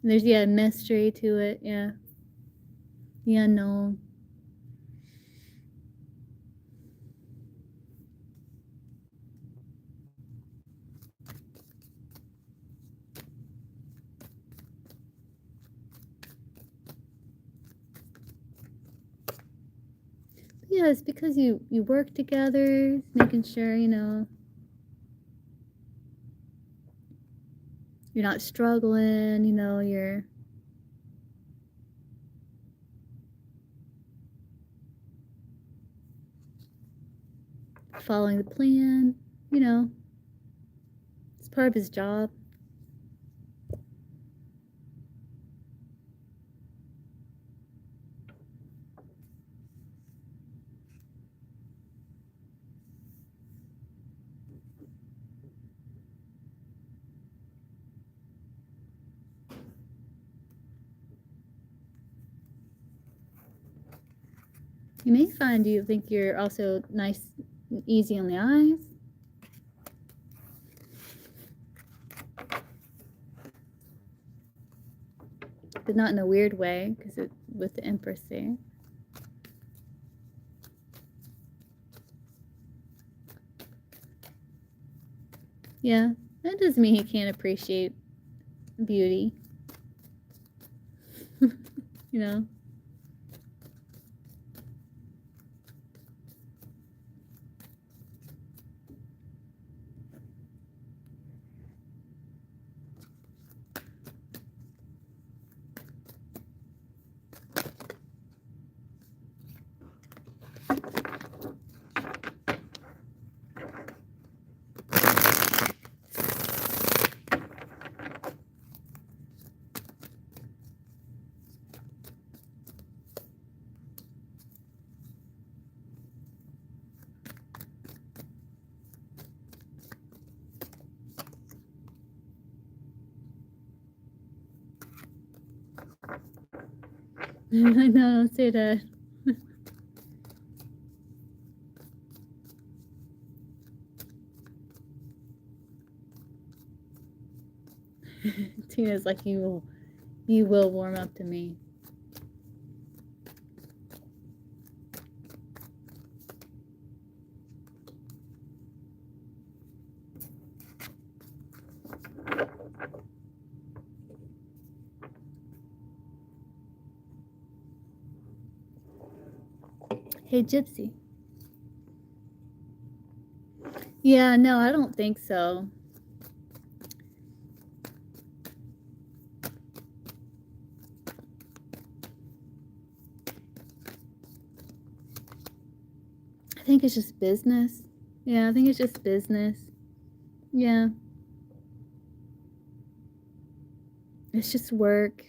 There's, yeah, mystery to it, yeah. The unknown. Yeah, it's because you work together, making sure, you know, you're not struggling, you know, you're following the plan, you know. It's part of his job. You may find you think you're also nice and easy on the eyes. But not in a weird way, because it with the Empress there. Yeah, that doesn't mean he can't appreciate beauty. You know? I know, don't say that. Tina's like, you will warm up to me. Hey, Gypsy. Yeah, no, I don't think so. I think it's just business. Yeah, I think it's just business. Yeah. It's just work.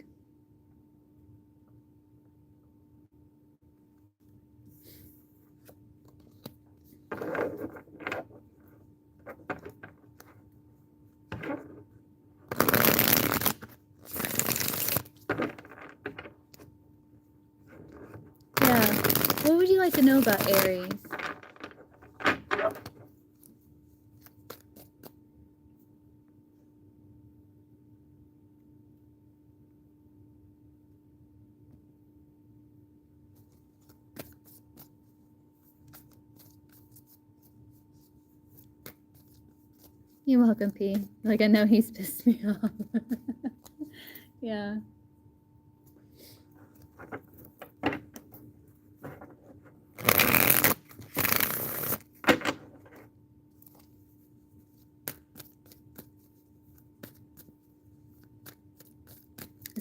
Yeah. What would you like to know about Aries? You're welcome, P. Like, I know he's pissed me off. Yeah.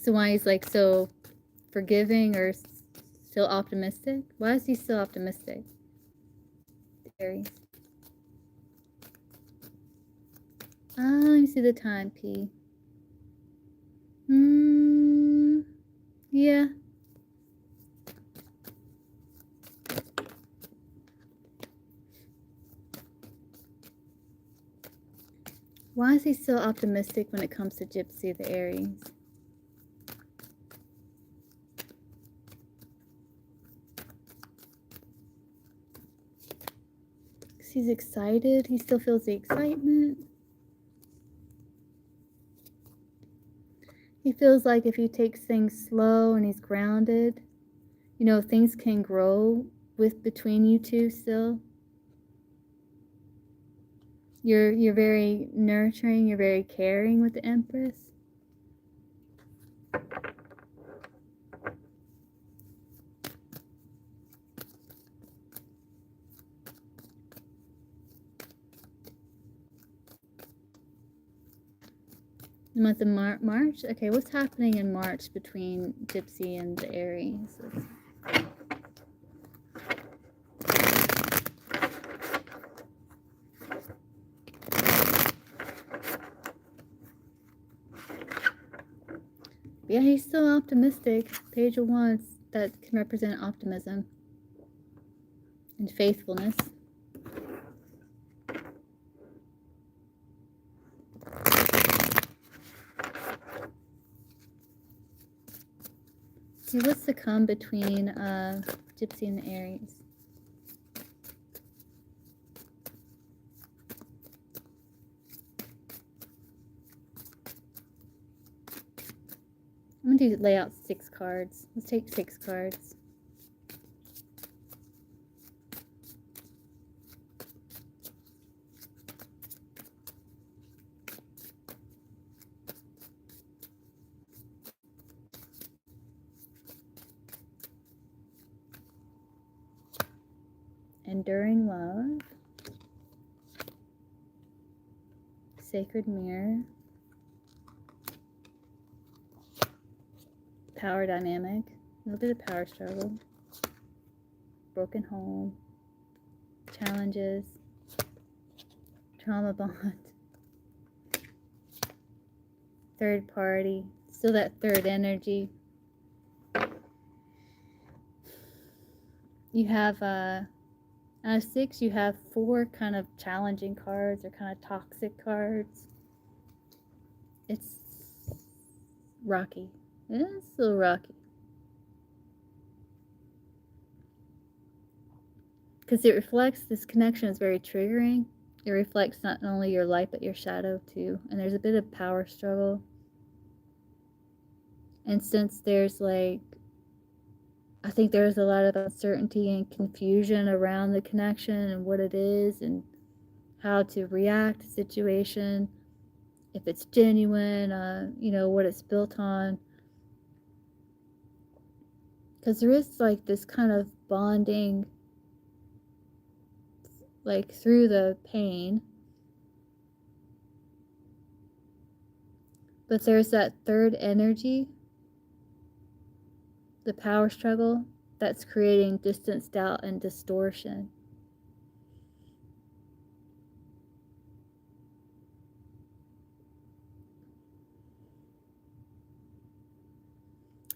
So why he's like so forgiving or still optimistic? Why is he still optimistic? Aries. Let me see the time, P. Yeah. Why is he so optimistic when it comes to Gypsy the Aries? Because he's excited. He still feels the excitement. He feels like if he takes things slow and he's grounded, you know, things can grow between you two still. You're very nurturing, you're very caring with the Empress. The month of March? Okay, what's happening in March between Gypsy and the Aries? Yeah, he's still optimistic. Page of Wands, that can represent optimism and faithfulness. See, what's to come between Gypsy and the Aries? I'm going to lay out 6 cards. Let's take 6 cards. Enduring Love. Sacred Mirror. Power Dynamic. A little bit of power struggle. Broken Home. Challenges. Trauma Bond. Third Party. Still that third energy. You have out of 6, you have 4 kind of challenging cards or kind of toxic cards. It's rocky. It's a little rocky. Because it reflects, this connection is very triggering. It reflects not only your light but your shadow too. And there's a bit of power struggle. And since there's like, I think there's a lot of uncertainty and confusion around the connection and what it is and how to react to the situation, if it's genuine, you know, what it's built on. Because there is like this kind of bonding like through the pain. But there's that third energy, the power struggle, that's creating distance, doubt, and distortion.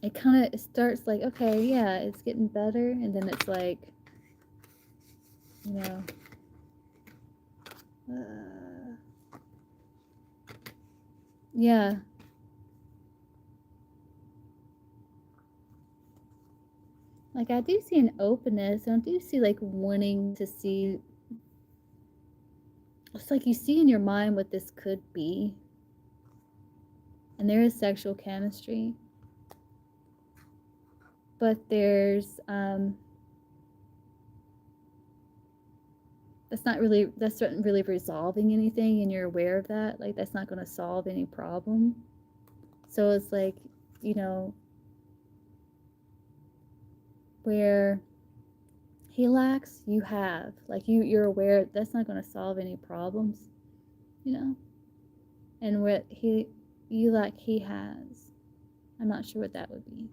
It kind of starts like, okay, yeah, it's getting better, and then it's like, you know, yeah. Like, I do see an openness, and I do see, like, wanting to see. It's like you see in your mind what this could be. And there is sexual chemistry. But there's, that's not really resolving anything, and you're aware of that. Like, that's not going to solve any problem. So it's like, you know, where he lacks, you have. Like, you're aware that's not going to solve any problems, you know? And what you lack, he has. I'm not sure what that would be.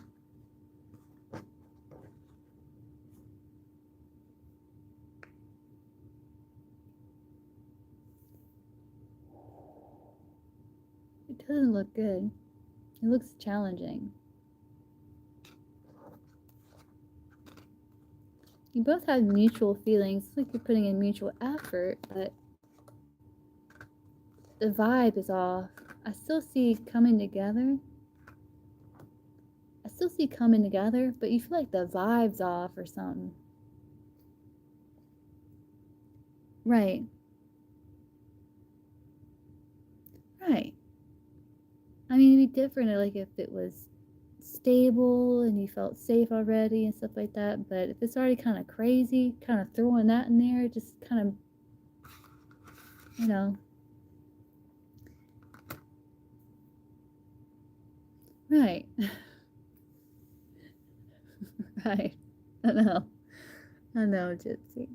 It doesn't look good. It looks challenging. You both have mutual feelings. It's like you're putting in mutual effort, but the vibe is off. I still see coming together. But you feel like the vibe's off or something. Right. Right. I mean, it'd be different, like, if it was stable and you felt safe already and stuff like that. But if it's already kind of crazy, kind of throwing that in there, just kind of, you know. Right. Right. I know, Gypsy.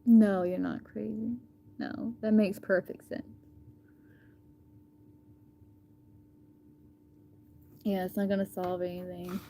No, you're not crazy. No, that makes perfect sense. Yeah, it's not going to solve anything.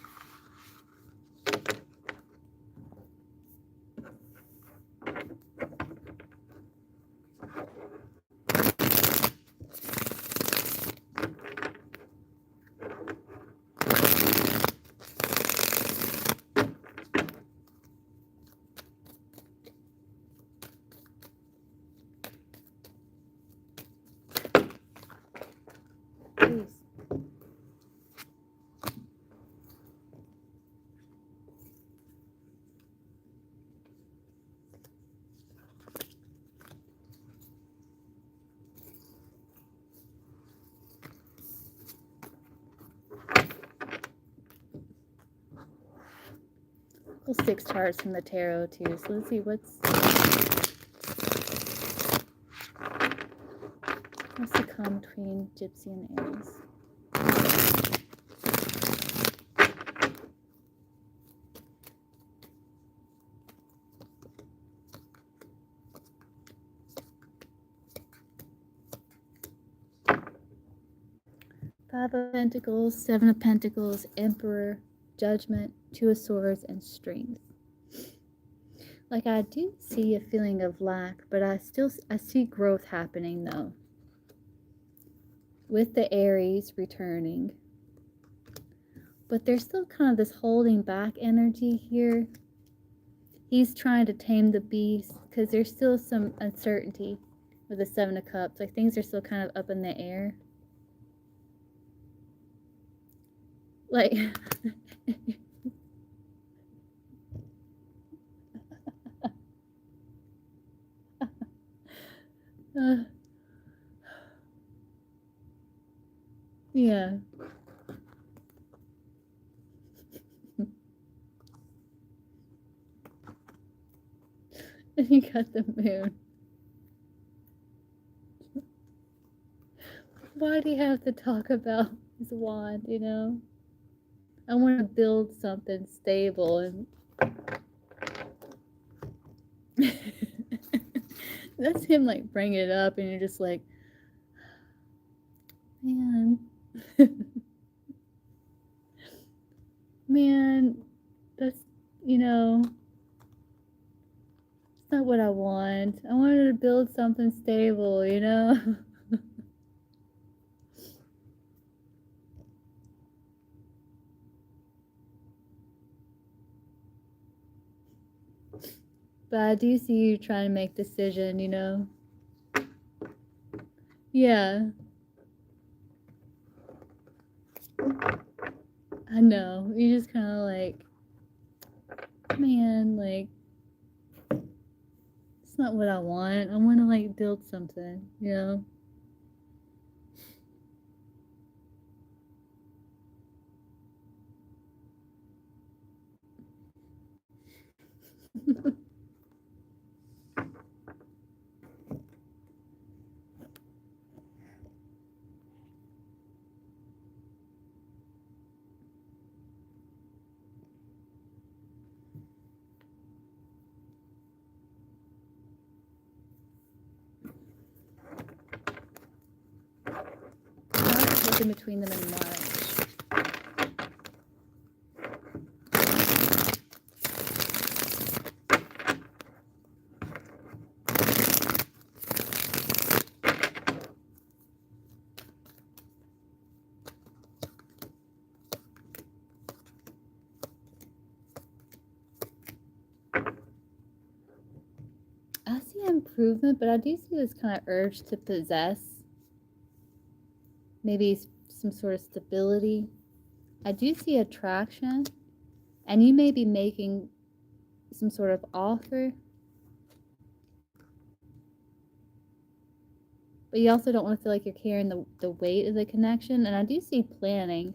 Please. Pull 6 cards from the tarot too. So let's see what's the come between Gypsy and Aries. Five of Pentacles, Seven of Pentacles, Emperor, Judgment, Two of Swords, and Strength. Like, I do see a feeling of lack, but I see growth happening though. With the Aries returning. But there's still kind of this holding back energy here. He's trying to tame the beast because there's still some uncertainty with the Seven of Cups. Like, things are still kind of up in the air. Like, yeah. And you got the moon. Why do you have to talk about his wand, you know? I want to build something stable, and That's him like bringing it up, and you're just like, man, man, that's, it's not what I want. I wanted to build something stable, But I do see you trying to make decision, Yeah. I know. You just kind of like, man, like, it's not what I want. I want to like build something, What's looking between them in March? I see improvement, but I do see this kind of urge to possess. Maybe some sort of stability. I do see attraction, and you may be making some sort of offer, but you also don't want to feel like you're carrying the weight of the connection. And I do see planning,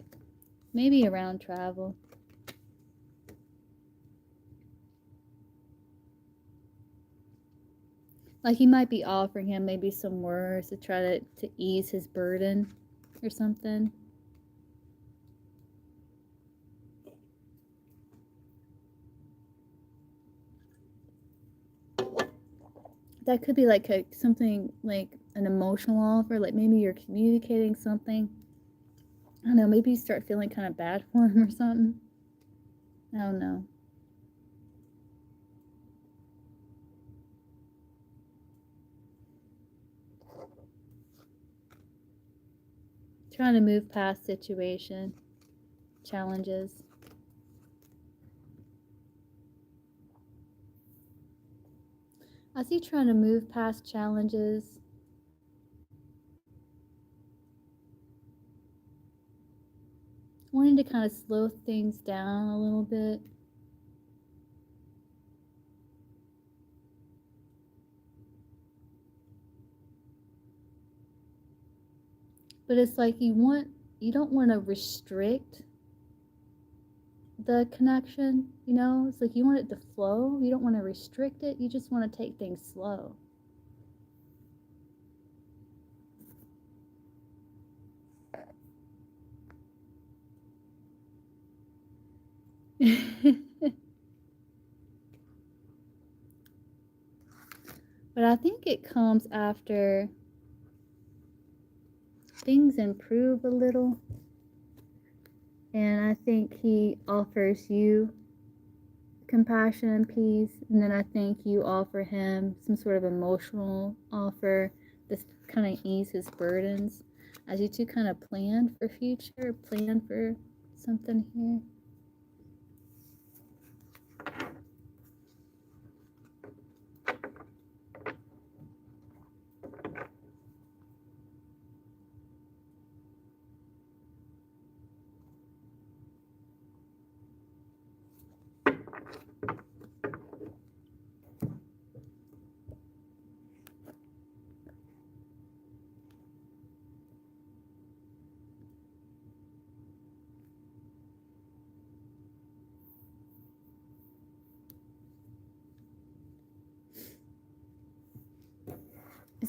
maybe around travel. Like you might be offering him maybe some words to try to ease his burden or something. That could be like something like an emotional offer, like maybe you're communicating something. I don't know, maybe you start feeling kind of bad for him or something. I don't know. Trying to move past situation, challenges. I see trying to move past challenges. Wanting to kind of slow things down a little bit. But it's like you don't want to restrict the connection, It's like you want it to flow. You don't want to restrict it. You just want to take things slow. But I think it comes after things improve a little. And I think he offers you compassion and peace. And then I think you offer him some sort of emotional offer that's kind of ease his burdens as you two kind of plan for future, plan for something here.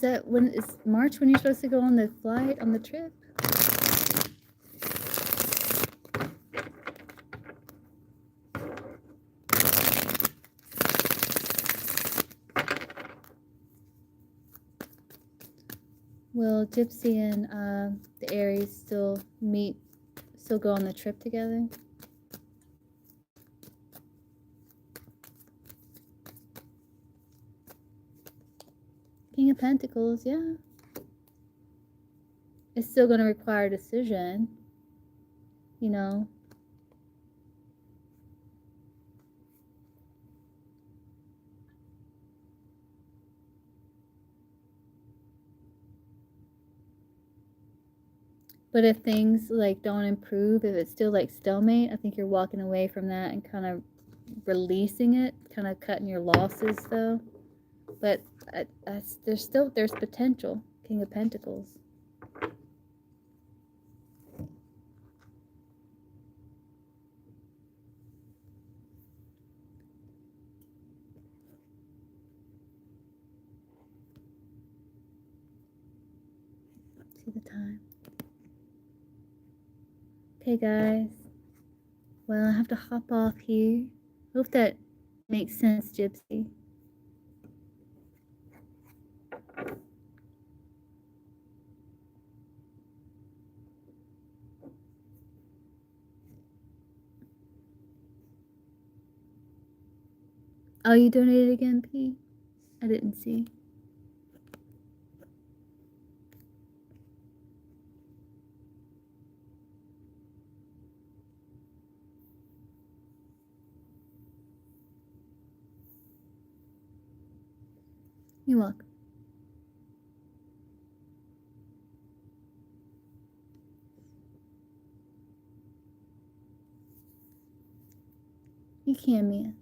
Is March when you're supposed to go on the flight, on the trip? Will Gypsy and the Aries still go on the trip together? King of Pentacles, yeah. It's still going to require a decision, you know. But if things like don't improve, if it's still like stalemate, I think you're walking away from that and kind of releasing it, kind of cutting your losses though. But there's potential. King of Pentacles. See the time. Okay, guys. Well, I have to hop off here. Hope that makes sense, Gypsy. Oh, you donated again, P? I didn't see. You're welcome. You can, Mia.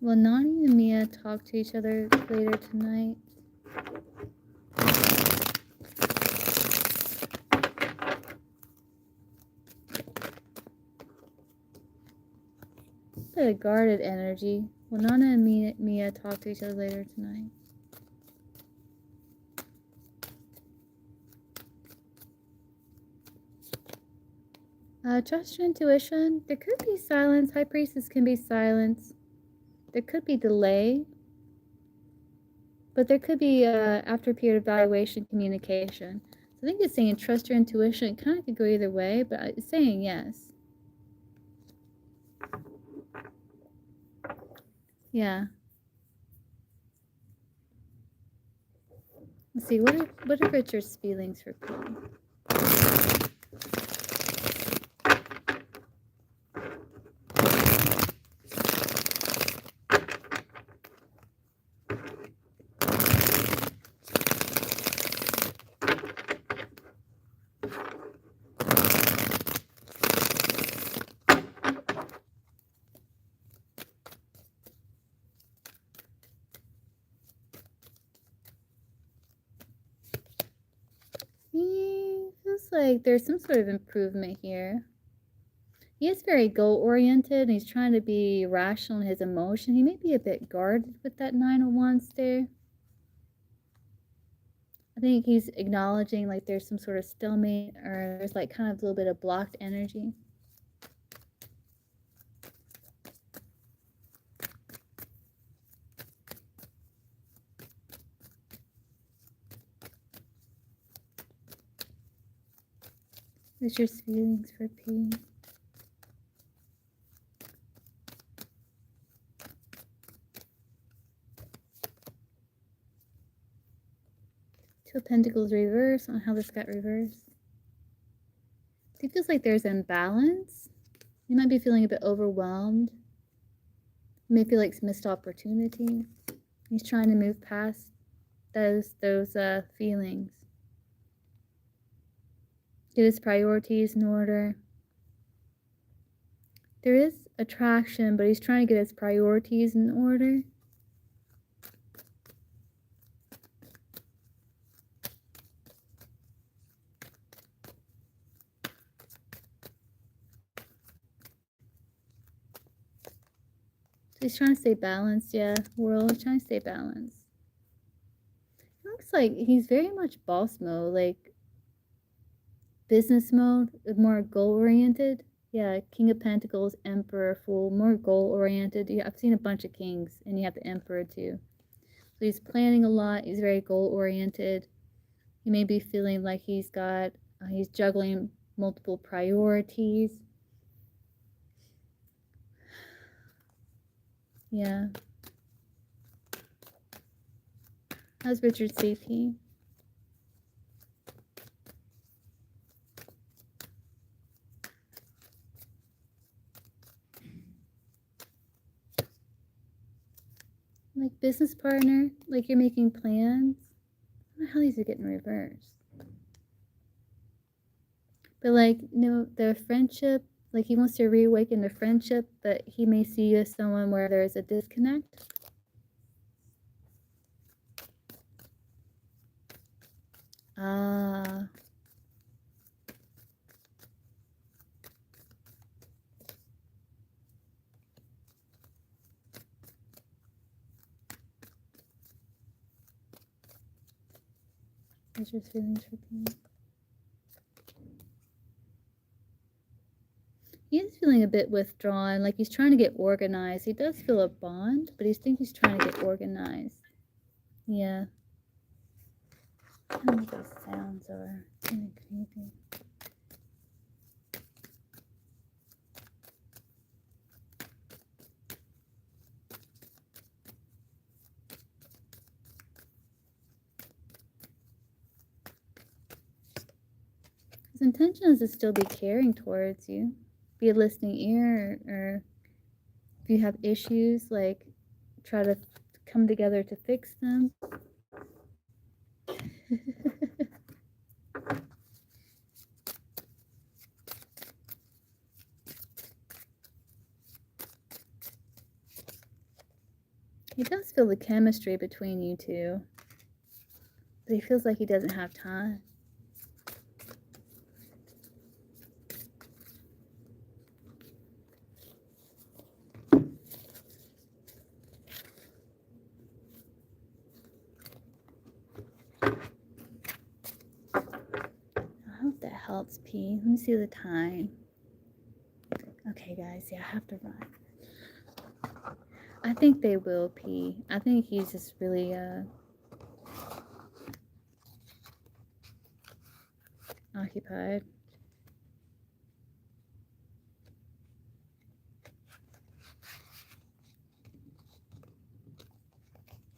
Will Nani and Mia talk to each other later tonight? A guarded energy. Will Nana and Mia talk to each other later tonight? Trust your intuition. There could be silence. High Priestess can be silence. There could be delay. But there could be, after a period of evaluation, communication. So I think it's saying trust your intuition. It kind of could go either way, but it's saying yes. Yeah. Let's see, what are Richard's feelings for Pete? He feels like there's some sort of improvement here. He is very goal-oriented, and he's trying to be rational in his emotion. He may be a bit guarded with that Nine of Wands there. I think he's acknowledging like there's some sort of stalemate, or there's like kind of a little bit of blocked energy. What's your feelings for P? Two of Pentacles reverse. On how this got reversed. He feels like there's imbalance. He might be feeling a bit overwhelmed. He may feel like missed opportunity. He's trying to move past those feelings. Get his priorities in order. There is attraction, but he's trying to get his priorities in order. So he's trying to stay balanced, yeah. World, trying to stay balanced. It looks like he's very much boss mode, like business mode, more goal-oriented. Yeah, King of Pentacles, Emperor, Fool, more goal-oriented. Yeah, I've seen a bunch of kings, and you have the Emperor too. So he's planning a lot. He's very goal-oriented. He may be feeling like he's juggling multiple priorities. Yeah. How's Richard's CP? Like business partner, like you're making plans. I don't know how these are getting reversed. But like, their friendship, like he wants to reawaken the friendship, but he may see you as someone where there's a disconnect. Ah. What's your feelings for me? He is feeling a bit withdrawn, like he's trying to get organized. He does feel a bond, but he thinks he's trying to get organized. Yeah. I don't know what those sounds are. Kind of creepy. His intention is to still be caring towards you, be a listening ear, or if you have issues, like try to come together to fix them. He does feel the chemistry between you two, but he feels like he doesn't have time. I hope that helps, P. Let me see the time. Okay, guys, yeah, I have to run. I think they will, P. I think he's just really, occupied.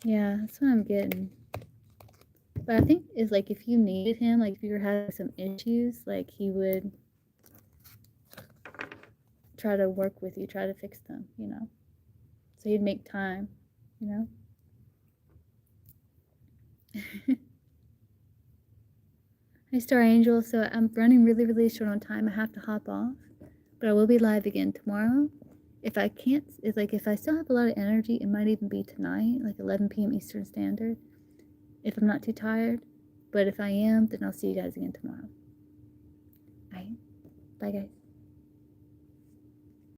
Yeah, that's what I'm getting. But I think it's like if you needed him, like if you were having some issues, like he would try to work with you, try to fix them, So he'd make time, Hi, Star Angel. So I'm running really, really short on time. I have to hop off, but I will be live again tomorrow. If I can't, it's like if I still have a lot of energy, it might even be tonight, like 11 p.m. Eastern Standard, if I'm not too tired. But if I am, then I'll see you guys again tomorrow. All right. Bye, guys.